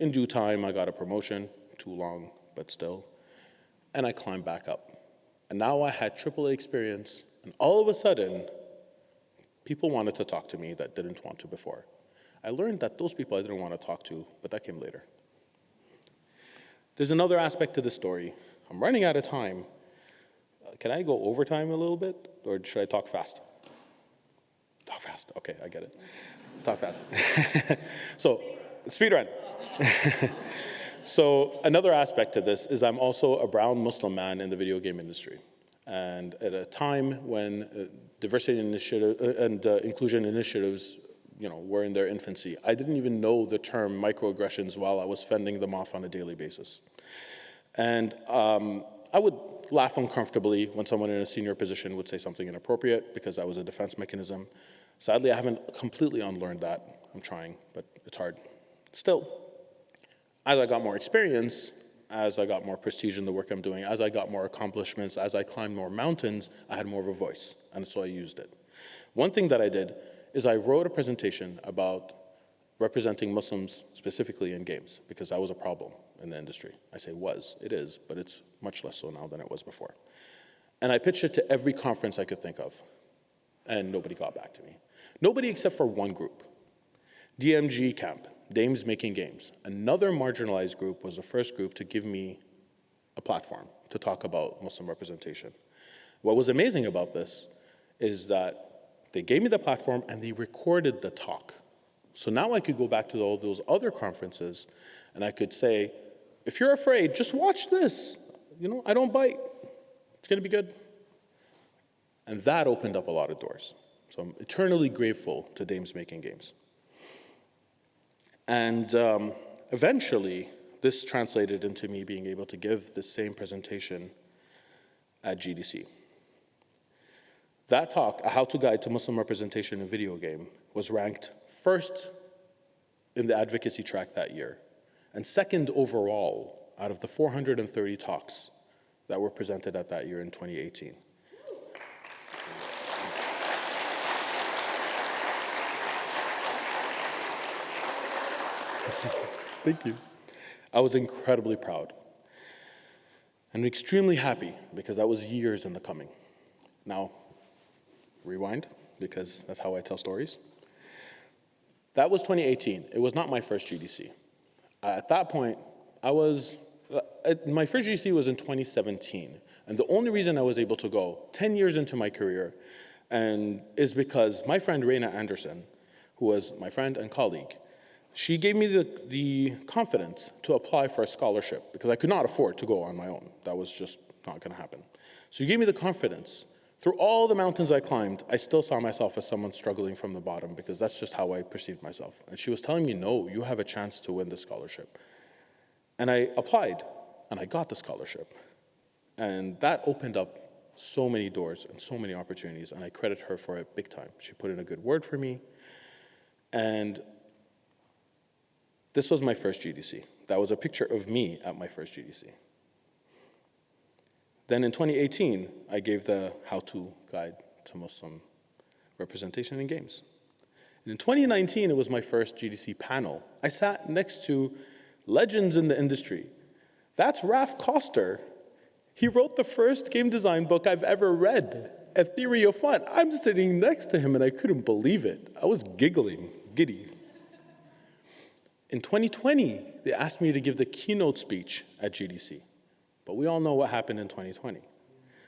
In due time, I got a promotion, too long, but still. And I climbed back up. And now I had AAA experience, and all of a sudden, people wanted to talk to me that didn't want to before. I learned that those people I didn't want to talk to, but that came later. There's another aspect to the story. I'm running out of time. Can I go over time a little bit, or should I talk fast? Talk fast, okay, I get it. Talk fast. So, speed run. So another aspect to this is I'm also a brown Muslim man in the video game industry. And at a time when diversity initiative and inclusion initiatives were in their infancy, I didn't even know the term microaggressions while I was fending them off on a daily basis. And I would laugh uncomfortably when someone in a senior position would say something inappropriate because that was a defense mechanism. Sadly, I haven't completely unlearned that. I'm trying, but it's hard. Still, as I got more experience, as I got more prestige in the work I'm doing, as I got more accomplishments, as I climbed more mountains, I had more of a voice, and so I used it. One thing that I did is I wrote a presentation about representing Muslims specifically in games, because that was a problem. in the industry. I say was, it is, but it's much less so now than it was before. And I pitched it to every conference I could think of, and nobody got back to me. Nobody except for one group, DMG Camp, Dames Making Games. Another marginalized group was the first group to give me a platform to talk about Muslim representation. What was amazing about this is that they gave me the platform and they recorded the talk. So now I could go back to all those other conferences and I could say, if you're afraid, just watch this. You know, I don't bite. It's gonna be good. And that opened up a lot of doors. So I'm eternally grateful to Dames Making Games. And eventually, this translated into me being able to give the same presentation at GDC. That talk, A How-To Guide to Muslim Representation in Video Game, was ranked first in the advocacy track that year, and second overall out of the 430 talks that were presented at that year in 2018. Thank you. I was incredibly proud and extremely happy because that was years in the coming. Now, rewind, because that's how I tell stories. That was 2018. It was not my first GDC. At that point, my first GDC was in 2017. And the only reason I was able to go 10 years into my career is because my friend Raina Anderson, who was my friend and colleague, she gave me the confidence to apply for a scholarship because I could not afford to go on my own. That was just not gonna happen. So she gave me the confidence. Through all the mountains I climbed, I still saw myself as someone struggling from the bottom because that's just how I perceived myself. And she was telling me, no, you have a chance to win the scholarship. And I applied, and I got the scholarship. And that opened up so many doors and so many opportunities, and I credit her for it big time. She put in a good word for me. And this was my first GDC. That was a picture of me at my first GDC. Then in 2018, I gave the how-to guide to Muslim representation in games. And in 2019, it was my first GDC panel. I sat next to legends in the industry. That's Raf Koster. He wrote the first game design book I've ever read, A Theory of Fun. I'm sitting next to him and I couldn't believe it. I was giggling, giddy. In 2020, they asked me to give the keynote speech at GDC. But we all know what happened in 2020.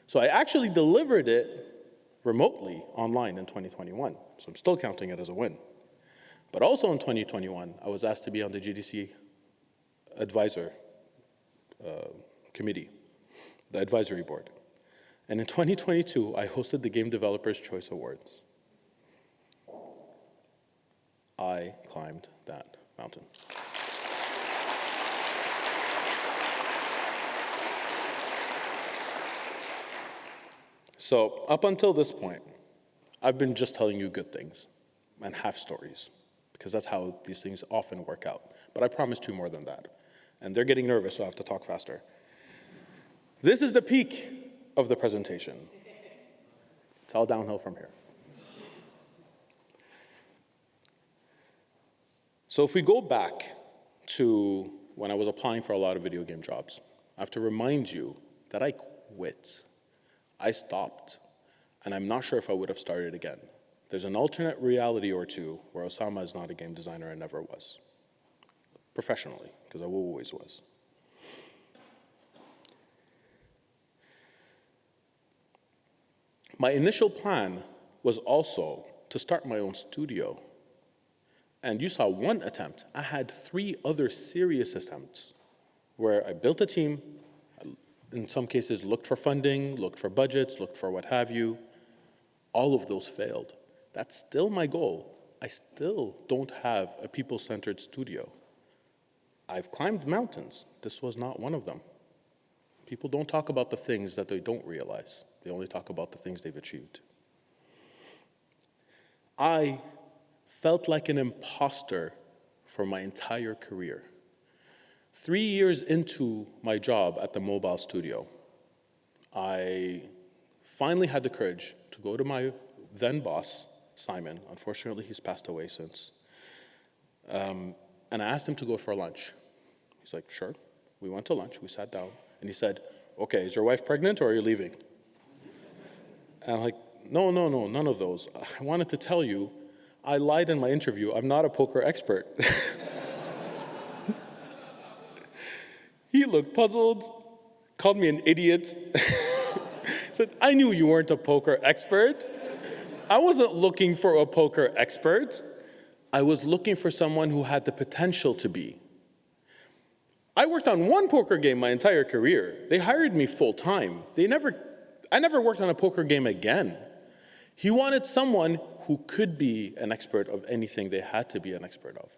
So I actually delivered it remotely online in 2021. So I'm still counting it as a win. But also in 2021, I was asked to be on the GDC advisor committee, the advisory board. And in 2022, I hosted the Game Developers Choice Awards. I climbed that mountain. So up until this point, I've been just telling you good things and half stories, because that's how these things often work out. But I promised you more than that. And they're getting nervous, so I have to talk faster. This is the peak of the presentation. It's all downhill from here. So if we go back to when I was applying for a lot of video game jobs, I have to remind you that I quit. I stopped, and I'm not sure if I would have started again. There's an alternate reality or two where Osama is not a game designer and never was. Professionally, because I always was. My initial plan was also to start my own studio. And you saw one attempt. I had 3 other serious attempts where I built a team, in some cases looked for funding, looked for budgets, looked for what have you. All of those failed. That's still my goal. I still don't have a people-centered studio. I've climbed mountains. This was not one of them. People don't talk about the things that they don't realize. They only talk about the things they've achieved. I felt like an imposter for my entire career. 3 years into my job at the mobile studio, I finally had the courage to go to my then boss, Simon. Unfortunately, he's passed away since. And I asked him to go for lunch. He's like, sure. We went to lunch, we sat down, and he said, okay, is your wife pregnant or are you leaving? And I'm like, no, none of those. I wanted to tell you, I lied in my interview, I'm not a poker expert. He looked puzzled, called me an idiot, said, I knew you weren't a poker expert. I wasn't looking for a poker expert. I was looking for someone who had the potential to be. I worked on one poker game my entire career. They hired me full time. I never worked on a poker game again. He wanted someone who could be an expert of anything they had to be an expert of.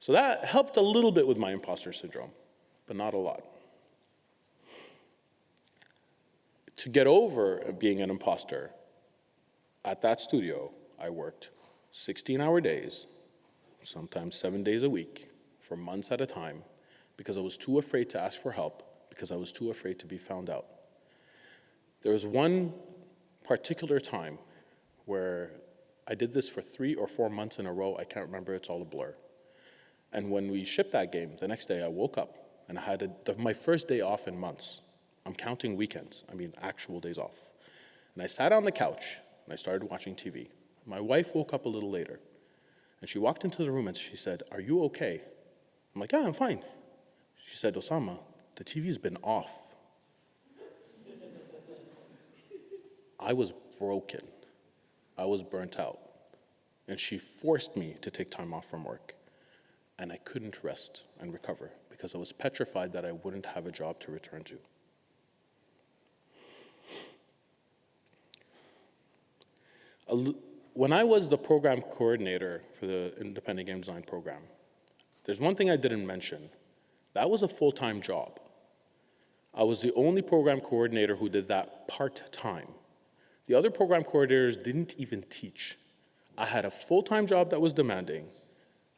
So that helped a little bit with my imposter syndrome, but not a lot. To get over being an imposter, at that studio, I worked 16-hour days, sometimes 7 days a week, for months at a time, because I was too afraid to ask for help, because I was too afraid to be found out. There was one particular time where I did this for 3 or 4 months in a row. I can't remember, it's all a blur. And when we shipped that game, the next day I woke up and I had my first day off in months. I'm counting weekends, actual days off. And I sat on the couch and I started watching TV. My wife woke up a little later and she walked into the room and she said, are you okay? I'm like, yeah, I'm fine. She said, Osama, the TV's been off. I was broken. I was burnt out. And she forced me to take time off from work. And I couldn't rest and recover because I was petrified that I wouldn't have a job to return to. When I was the program coordinator for the Independent Game Design program, there's one thing I didn't mention. That was a full-time job. I was the only program coordinator who did that part-time. The other program coordinators didn't even teach. I had a full-time job that was demanding.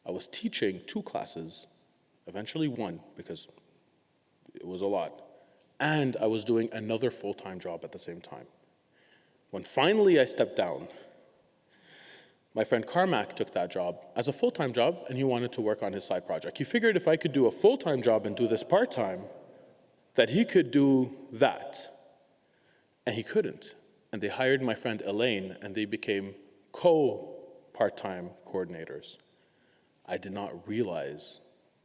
I was teaching 2 classes, eventually 1 because it was a lot, and I was doing another full-time job at the same time. When finally I stepped down, my friend Carmack took that job as a full-time job and he wanted to work on his side project. He figured if I could do a full-time job and do this part-time, that he could do that. And he couldn't. And they hired my friend Elaine and they became co-part-time coordinators. I did not realize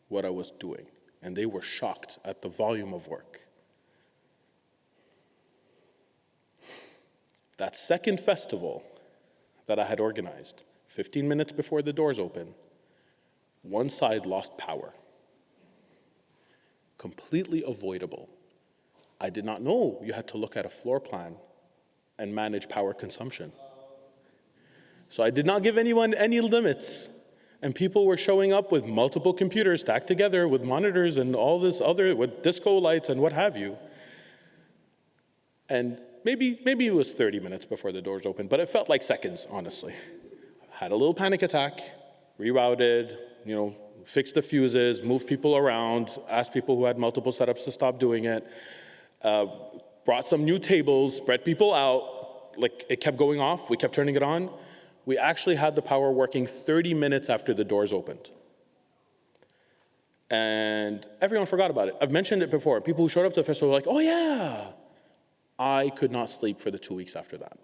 what I was doing and they were shocked at the volume of work. That second festival that I had organized, 15 minutes before the doors open, one side lost power. Completely avoidable. I did not know you had to look at a floor plan and manage power consumption. So I did not give anyone any limits. And people were showing up with multiple computers stacked together with monitors and all this other, with disco lights and what have you. And maybe it was 30 minutes before the doors opened, but it felt like seconds, honestly. Had a little panic attack, rerouted, fixed the fuses, moved people around, asked people who had multiple setups to stop doing it, brought some new tables, spread people out, like it kept going off, we kept turning it on. We actually had the power working 30 minutes after the doors opened. And everyone forgot about it. I've mentioned it before. People who showed up to the festival were like, oh yeah. I could not sleep for the 2 weeks after that.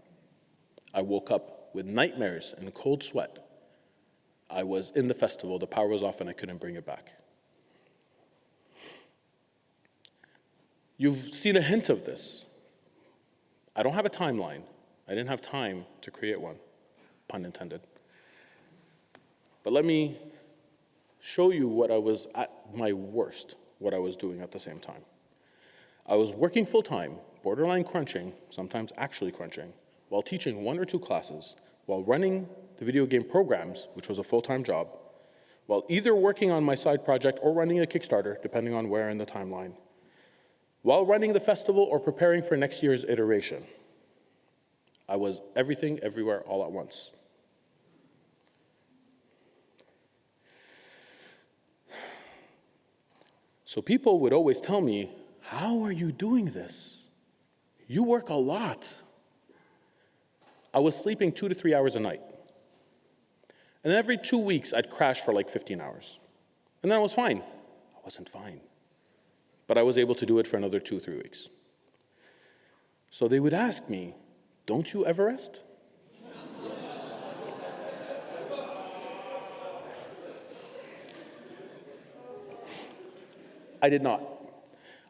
I woke up with nightmares and cold sweat. I was in the festival, the power was off and I couldn't bring it back. You've seen a hint of this. I don't have a timeline. I didn't have time to create one, pun intended. But let me show you what I was at my worst, what I was doing at the same time. I was working full-time, borderline crunching, sometimes actually crunching, while teaching 1 or 2 classes, while running the video game programs, which was a full-time job, while either working on my side project or running a Kickstarter, depending on where in the timeline, while running the festival or preparing for next year's iteration. I was everything, everywhere, all at once. So people would always tell me, how are you doing this? You work a lot. I was sleeping 2 to 3 hours a night. And then every 2 weeks, I'd crash for like 15 hours. And then I was fine. I wasn't fine. but I was able to do it for another 2-3 weeks. So they would ask me, don't you ever rest? I did not.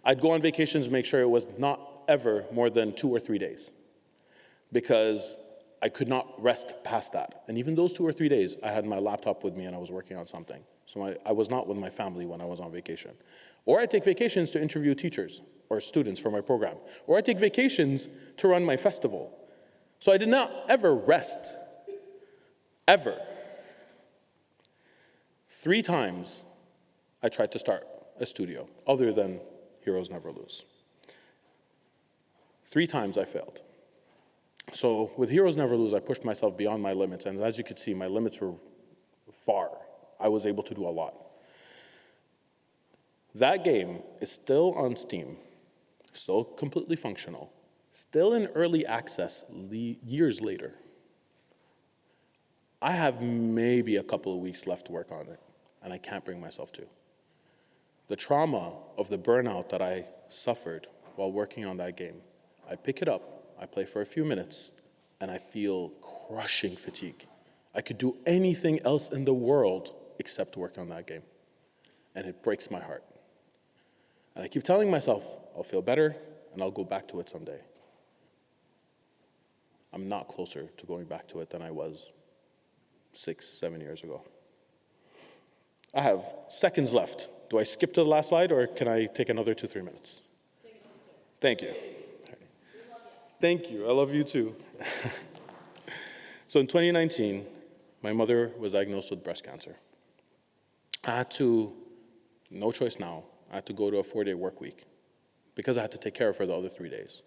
I'd go on vacations and make sure it was not ever more than 2 or 3 days, because I could not rest past that. And even those 2 or 3 days, I had my laptop with me and I was working on something. So I was not with my family when I was on vacation. Or I take vacations to interview teachers or students for my program. Or I take vacations to run my festival. So I did not ever rest, ever. 3 times I tried to start a studio, other than Heroes Never Lose. 3 times I failed. So with Heroes Never Lose, I pushed myself beyond my limits, and as you could see, my limits were far. I was able to do a lot. That game is still on Steam, still completely functional, still in early access years later. I have maybe a couple of weeks left to work on it, and I can't bring myself to. The trauma of the burnout that I suffered while working on that game, I pick it up, I play for a few minutes, and I feel crushing fatigue. I could do anything else in the world except work on that game. And it breaks my heart. And I keep telling myself, I'll feel better, and I'll go back to it someday. I'm not closer to going back to it than I was 6-7 years ago. I have seconds left. Do I skip to the last slide, or can I take another 2-3 minutes? Thank you. Thank you. I love you too. So in 2019, my mother was diagnosed with breast cancer. I had to, no choice now, I had to go to a 4-day work week because I had to take care of her the other 3 days.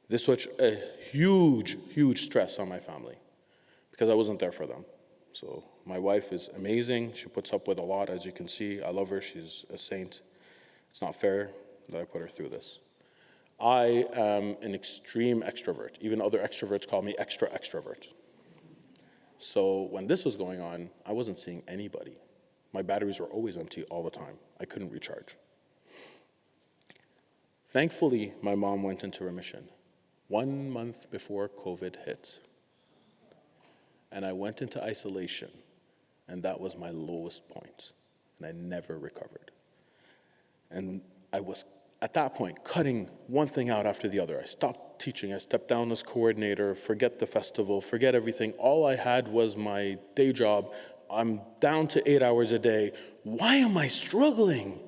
This was a huge, huge stress on my family because I wasn't there for them. So my wife is amazing. She puts up with a lot, as you can see. I love her. She's a saint. It's not fair that I put her through this. I am an extreme extrovert. Even other extroverts call me extra extrovert. So when this was going on, I wasn't seeing anybody. My batteries were always empty all the time. I couldn't recharge. Thankfully, my mom went into remission 1 month before COVID hit. And I went into isolation, and that was my lowest point, and I never recovered. And I was, at that point, cutting one thing out after the other. I stopped teaching, I stepped down as coordinator, forget the festival, forget everything. All I had was my day job. I'm down to 8 hours a day. Why am I struggling?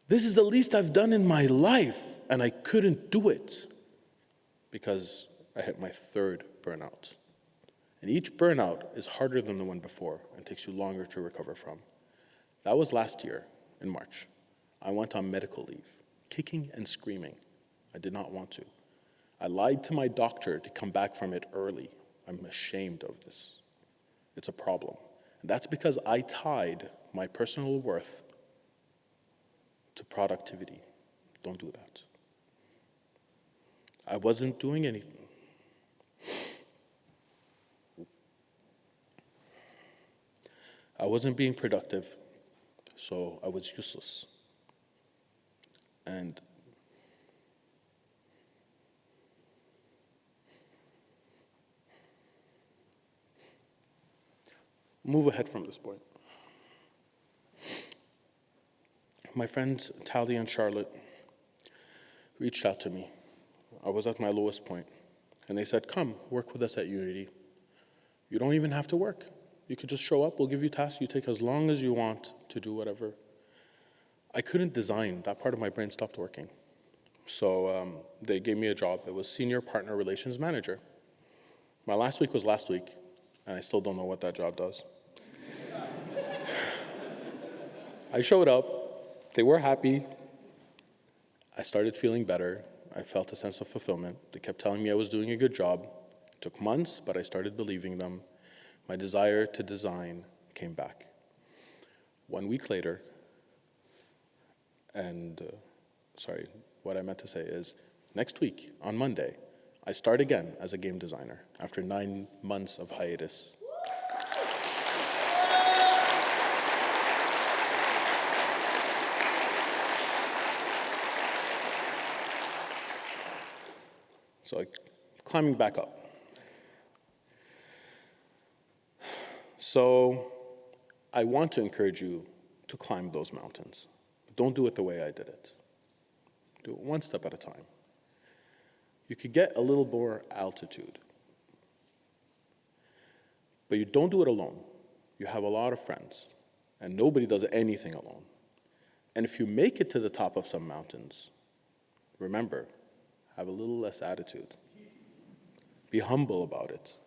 This is the least I've done in my life, and I couldn't do it because I hit my 3rd burnout. And each burnout is harder than the one before and takes you longer to recover from. That was last year in March. I went on medical leave, kicking and screaming. I did not want to. I lied to my doctor to come back from it early. I'm ashamed of this. It's a problem. And that's because I tied my personal worth to productivity. Don't do that. I wasn't doing anything. I wasn't being productive, so I was useless. And move ahead from this point. My friends Tally and Charlotte reached out to me. I was at my lowest point, and they said, come, work with us at Unity. You don't even have to work. You could just show up, we'll give you tasks, you take as long as you want to do whatever. I couldn't design, that part of my brain stopped working. So they gave me a job. It was Senior Partner Relations Manager. My last week was last week, and I still don't know what that job does. I showed up, they were happy. I started feeling better. I felt a sense of fulfillment. They kept telling me I was doing a good job. It took months, but I started believing them. My desire to design came back. 1 week later, and what I meant to say is, next week, on Monday, I start again as a game designer after 9 months of hiatus. So like climbing back up. So I want to encourage you to climb those mountains. Don't do it the way I did it. Do it one step at a time. You could get a little more altitude, but you don't do it alone. You have a lot of friends, and nobody does anything alone. And if you make it to the top of some mountains, remember, have a little less attitude. Be humble about it.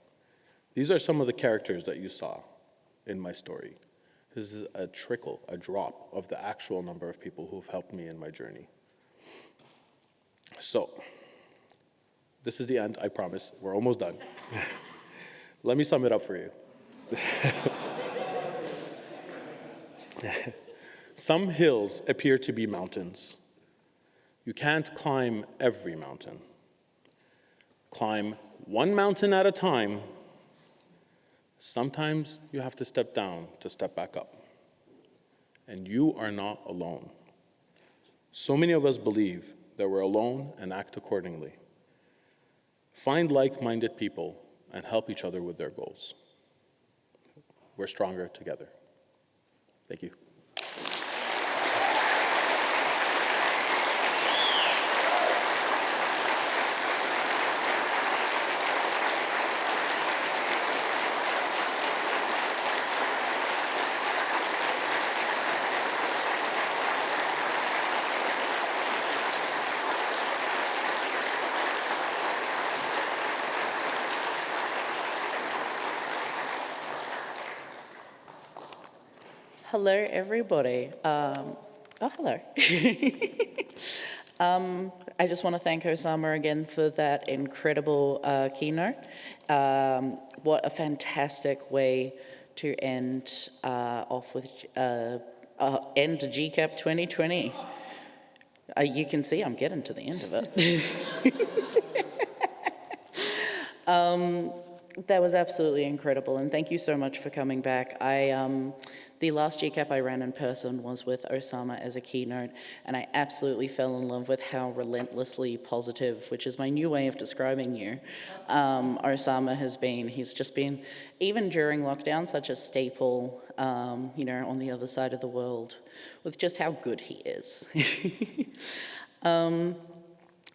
These are some of the characters that you saw in my story. This is a trickle, a drop of the actual number of people who've helped me in my journey. So, this is the end, I promise. We're almost done. Let me sum it up for you. Some hills appear to be mountains. You can't climb every mountain. Climb one mountain at a time. Sometimes you have to step down to step back up. And you are not alone. So many of us believe that we're alone and act accordingly. Find like-minded people and help each other with their goals. We're stronger together. Thank you. Hello, everybody. Hello. I just want to thank Osama again for that incredible keynote. What a fantastic way to end off with end GCAP 2020. You can see I'm getting to the end of it. That was absolutely incredible, and thank you so much for coming back. The last GCAP I ran in person was with Osama as a keynote, and I absolutely fell in love with how relentlessly positive, which is my new way of describing you, Osama has been. He's just been, even during lockdown, such a staple, on the other side of the world, with just how good he is.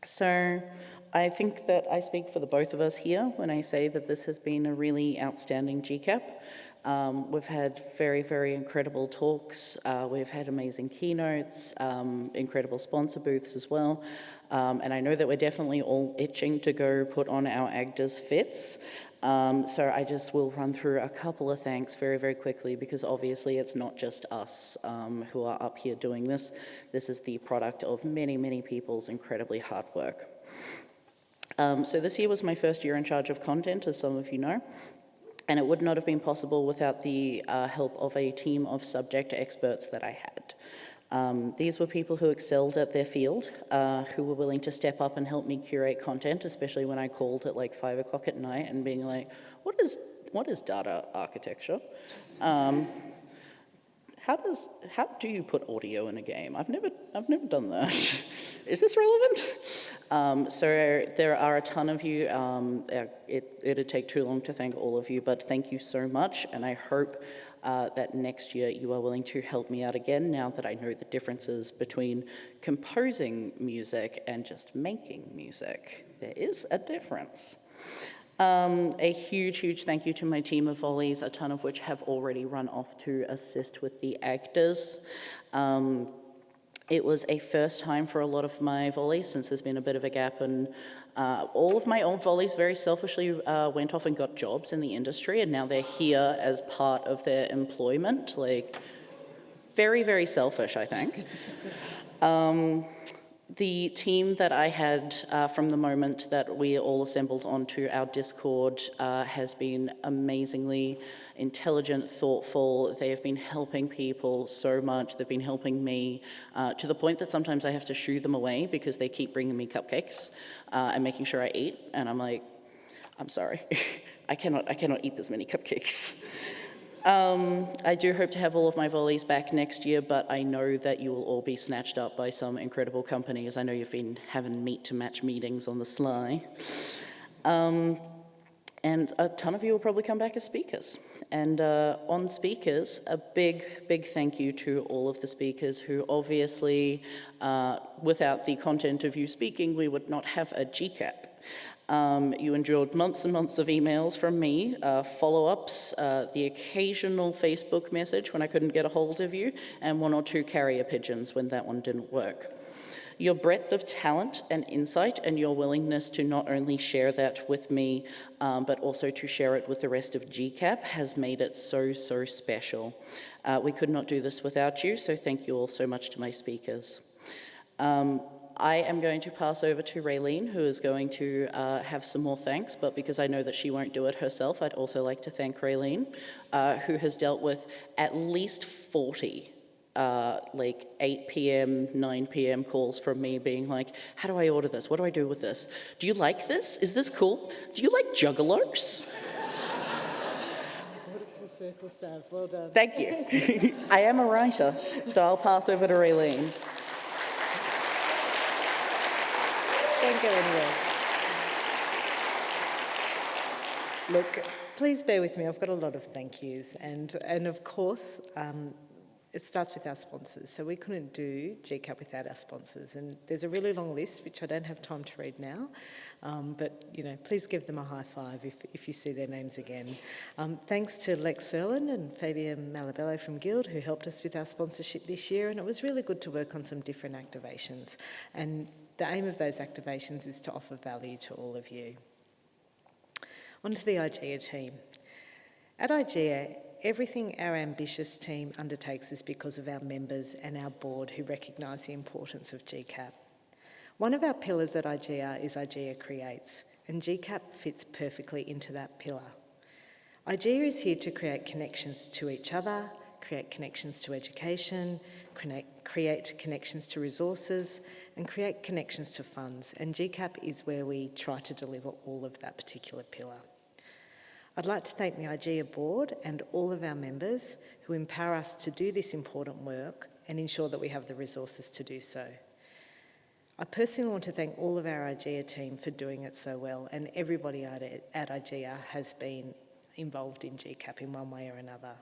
So I think that I speak for the both of us here when I say that this has been a really outstanding GCAP. We've had very, very incredible talks. We've had amazing keynotes, incredible sponsor booths as well. And I know that we're definitely all itching to go put on our AGDAS fits. So I just will run through a couple of thanks very, very quickly, because obviously it's not just us who are up here doing this. This is the product of many, many people's incredibly hard work. So this year was my first year in charge of content, as some of you know. And it would not have been possible without the help of a team of subject experts that I had. These were people who excelled at their field, who were willing to step up and help me curate content, especially when I called at like 5 o'clock at night and being like, what is data architecture? How do you put audio in a game? I've never done that. Is this relevant? So there are a ton of you. It'd take too long to thank all of you, but thank you so much, and I hope that next year you are willing to help me out again, now that I know the differences between composing music and just making music. There is a difference. A huge, huge thank you to my team of volleys, a ton of which have already run off to assist with the AGDAS. It was a first time for a lot of my volleys, since there's been a bit of a gap, and all of my old volleys very selfishly went off and got jobs in the industry, and now they're here as part of their employment. Like, very, very selfish, I think. The team that I had from the moment that we all assembled onto our Discord has been amazingly intelligent, thoughtful. They have been helping people so much. They've been helping me to the point that sometimes I have to shoo them away because they keep bringing me cupcakes and making sure I eat. And I'm like, I'm sorry, I cannot eat this many cupcakes. I do hope to have all of my volleys back next year, but I know that you will all be snatched up by some incredible companies. I know you've been having meet-to-match meetings on the sly. And a ton of you will probably come back as speakers. And on speakers, a big thank you to all of the speakers who obviously, without the content of you speaking, we would not have a GCAP. You endured months and months of emails from me, follow-ups, the occasional Facebook message when I couldn't get a hold of you, and 1 or 2 carrier pigeons when that one didn't work. Your breadth of talent and insight and your willingness to not only share that with me, but also to share it with the rest of GCAP has made it so special. We could not do this without you, so thank you all so much to my speakers. I am going to pass over to Raylene, who is going to have some more thanks, but because I know that she won't do it herself, I'd also like to thank Raylene, who has dealt with at least 40 like 8 p.m., 9 p.m. calls from me being like, how do I order this? What do I do with this? Do you like this? Is this cool? Do you like juggalos? Full circle, Sav. Well done. Thank you. I am a writer, so I'll pass over to Raylene. Don't go anywhere. Look, please bear with me. I've got a lot of thank yous. And of course, it starts with our sponsors. So we couldn't do GCAP without our sponsors. And there's a really long list, which I don't have time to read now. But, you know, please give them a high five if you see their names again. Thanks to Lex Serlin and Fabian Malabello from Guild, who helped us with our sponsorship this year. And it was really good to work on some different activations. And the aim of those activations is to offer value to all of you. On to the IGEA team. At IGEA, everything our ambitious team undertakes is because of our members and our board who recognise the importance of GCAP. One of our pillars at IGEA is IGEA Creates, and GCAP fits perfectly into that pillar. IGEA is here to create connections to each other, create connections to education, create connections to resources, and create connections to funds, and GCAP is where we try to deliver all of that particular pillar. I'd like to thank the IGEA board and all of our members who empower us to do this important work and ensure that we have the resources to do so. I personally want to thank all of our IGEA team for doing it so well, and everybody at IGEA has been involved in GCAP in one way or another.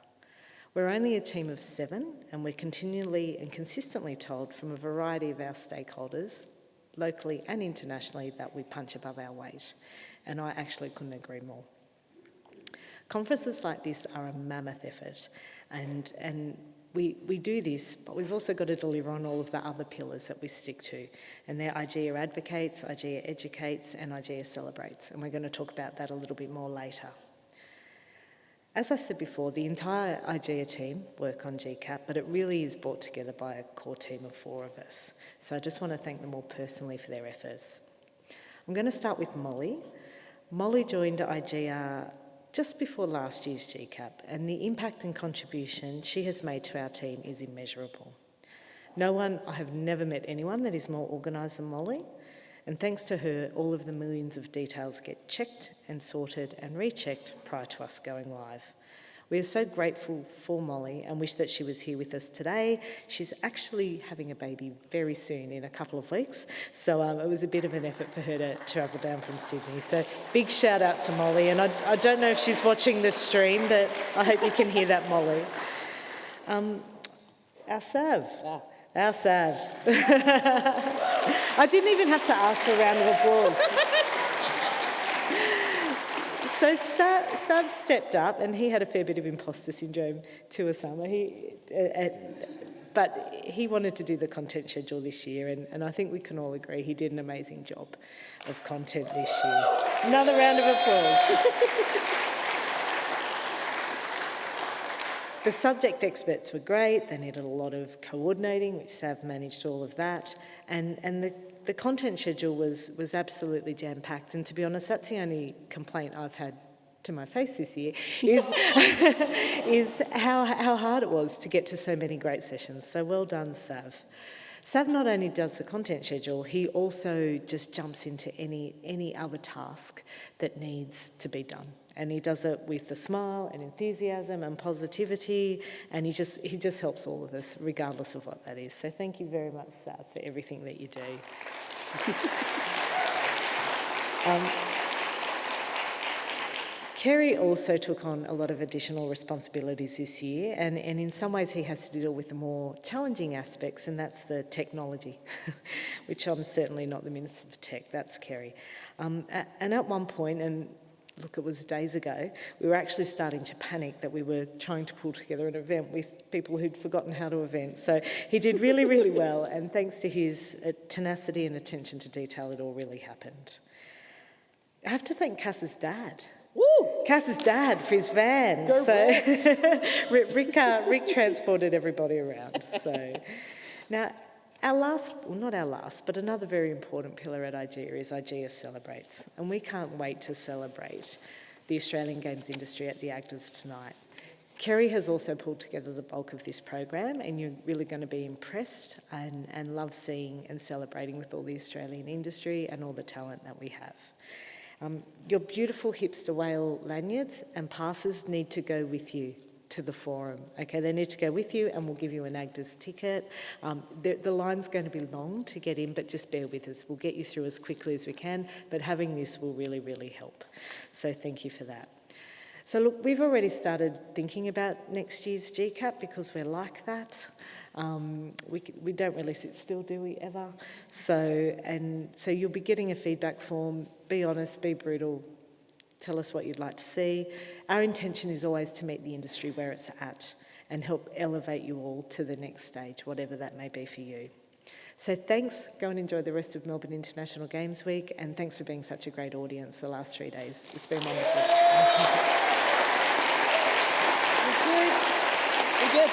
We're only a team of 7, and we're continually and consistently told from a variety of our stakeholders, locally and internationally, that we punch above our weight, and I actually couldn't agree more. Conferences like this are a mammoth effort, and we do this, but we've also got to deliver on all of the other pillars that we stick to, and they're IGEA Advocates, IGEA Educates, and IGEA Celebrates, and we're going to talk about that a little bit more later. As I said before, the entire IGEA team work on GCAP, but it really is brought together by a core team of 4 of us, so I just want to thank them all personally for their efforts. I'm going to start with Molly. Molly joined IGEA just before last year's GCAP, and the impact and contribution she has made to our team is immeasurable. I have never met anyone that is more organised than Molly, and thanks to her, all of the millions of details get checked and sorted and rechecked prior to us going live. We are so grateful for Molly and wish that she was here with us today. She's actually having a baby very soon, in a couple of weeks, so it was a bit of an effort for her to travel down from Sydney. So big shout out to Molly, and I don't know if she's watching the stream, but I hope you can hear that, Molly. Our Sav. Our Sav. I didn't even have to ask for a round of applause. So Sav stepped up, and he had a fair bit of imposter syndrome to Osama. But he wanted to do the content schedule this year, and I think we can all agree he did an amazing job of content this year. Another round of applause. The subject experts were great. They needed a lot of coordinating, which Sav managed all of that, and the content schedule was absolutely jam-packed, and to be honest, that's the only complaint I've had to my face this year, is how hard it was to get to so many great sessions. So well done, Sav. Sav not only does the content schedule, he also just jumps into any other task that needs to be done. And he does it with a smile and enthusiasm and positivity, and he just helps all of us, regardless of what that is. So thank you very much, Sav, for everything that you do. Kerry also took on a lot of additional responsibilities this year, and in some ways he has to deal with the more challenging aspects, and that's the technology, which I'm certainly not the Minister for Tech, that's Kerry. And at one point, and look, it was days ago, we were actually starting to panic that we were trying to pull together an event with people who'd forgotten how to event. So he did really, really well, and thanks to his tenacity and attention to detail, it all really happened. I have to thank Cass's dad. Woo! Cass's dad for his van. Go Rick transported everybody around. So now, not our last, but another very important pillar at IGEA is IGEA Celebrates. And we can't wait to celebrate the Australian games industry at the AGDAs tonight. Kerry has also pulled together the bulk of this program, and you're really going to be impressed and love seeing and celebrating with all the Australian industry and all the talent that we have. Your beautiful hipster whale lanyards and passes need to go with you to the forum. Okay, they need to go with you, and we'll give you an AGDAs ticket. The line's going to be long to get in, but just bear with us. We'll get you through as quickly as we can, but having this will really, really help. So thank you for that. So look, we've already started thinking about next year's GCAP because we're like that. We don't really sit still, do we, ever? So you'll be getting a feedback form. Be honest, be brutal, tell us what you'd like to see. Our intention is always to meet the industry where it's at and help elevate you all to the next stage, whatever that may be for you. So thanks, go and enjoy the rest of Melbourne International Games Week, and thanks for being such a great audience the last 3 days. It's been wonderful. We did.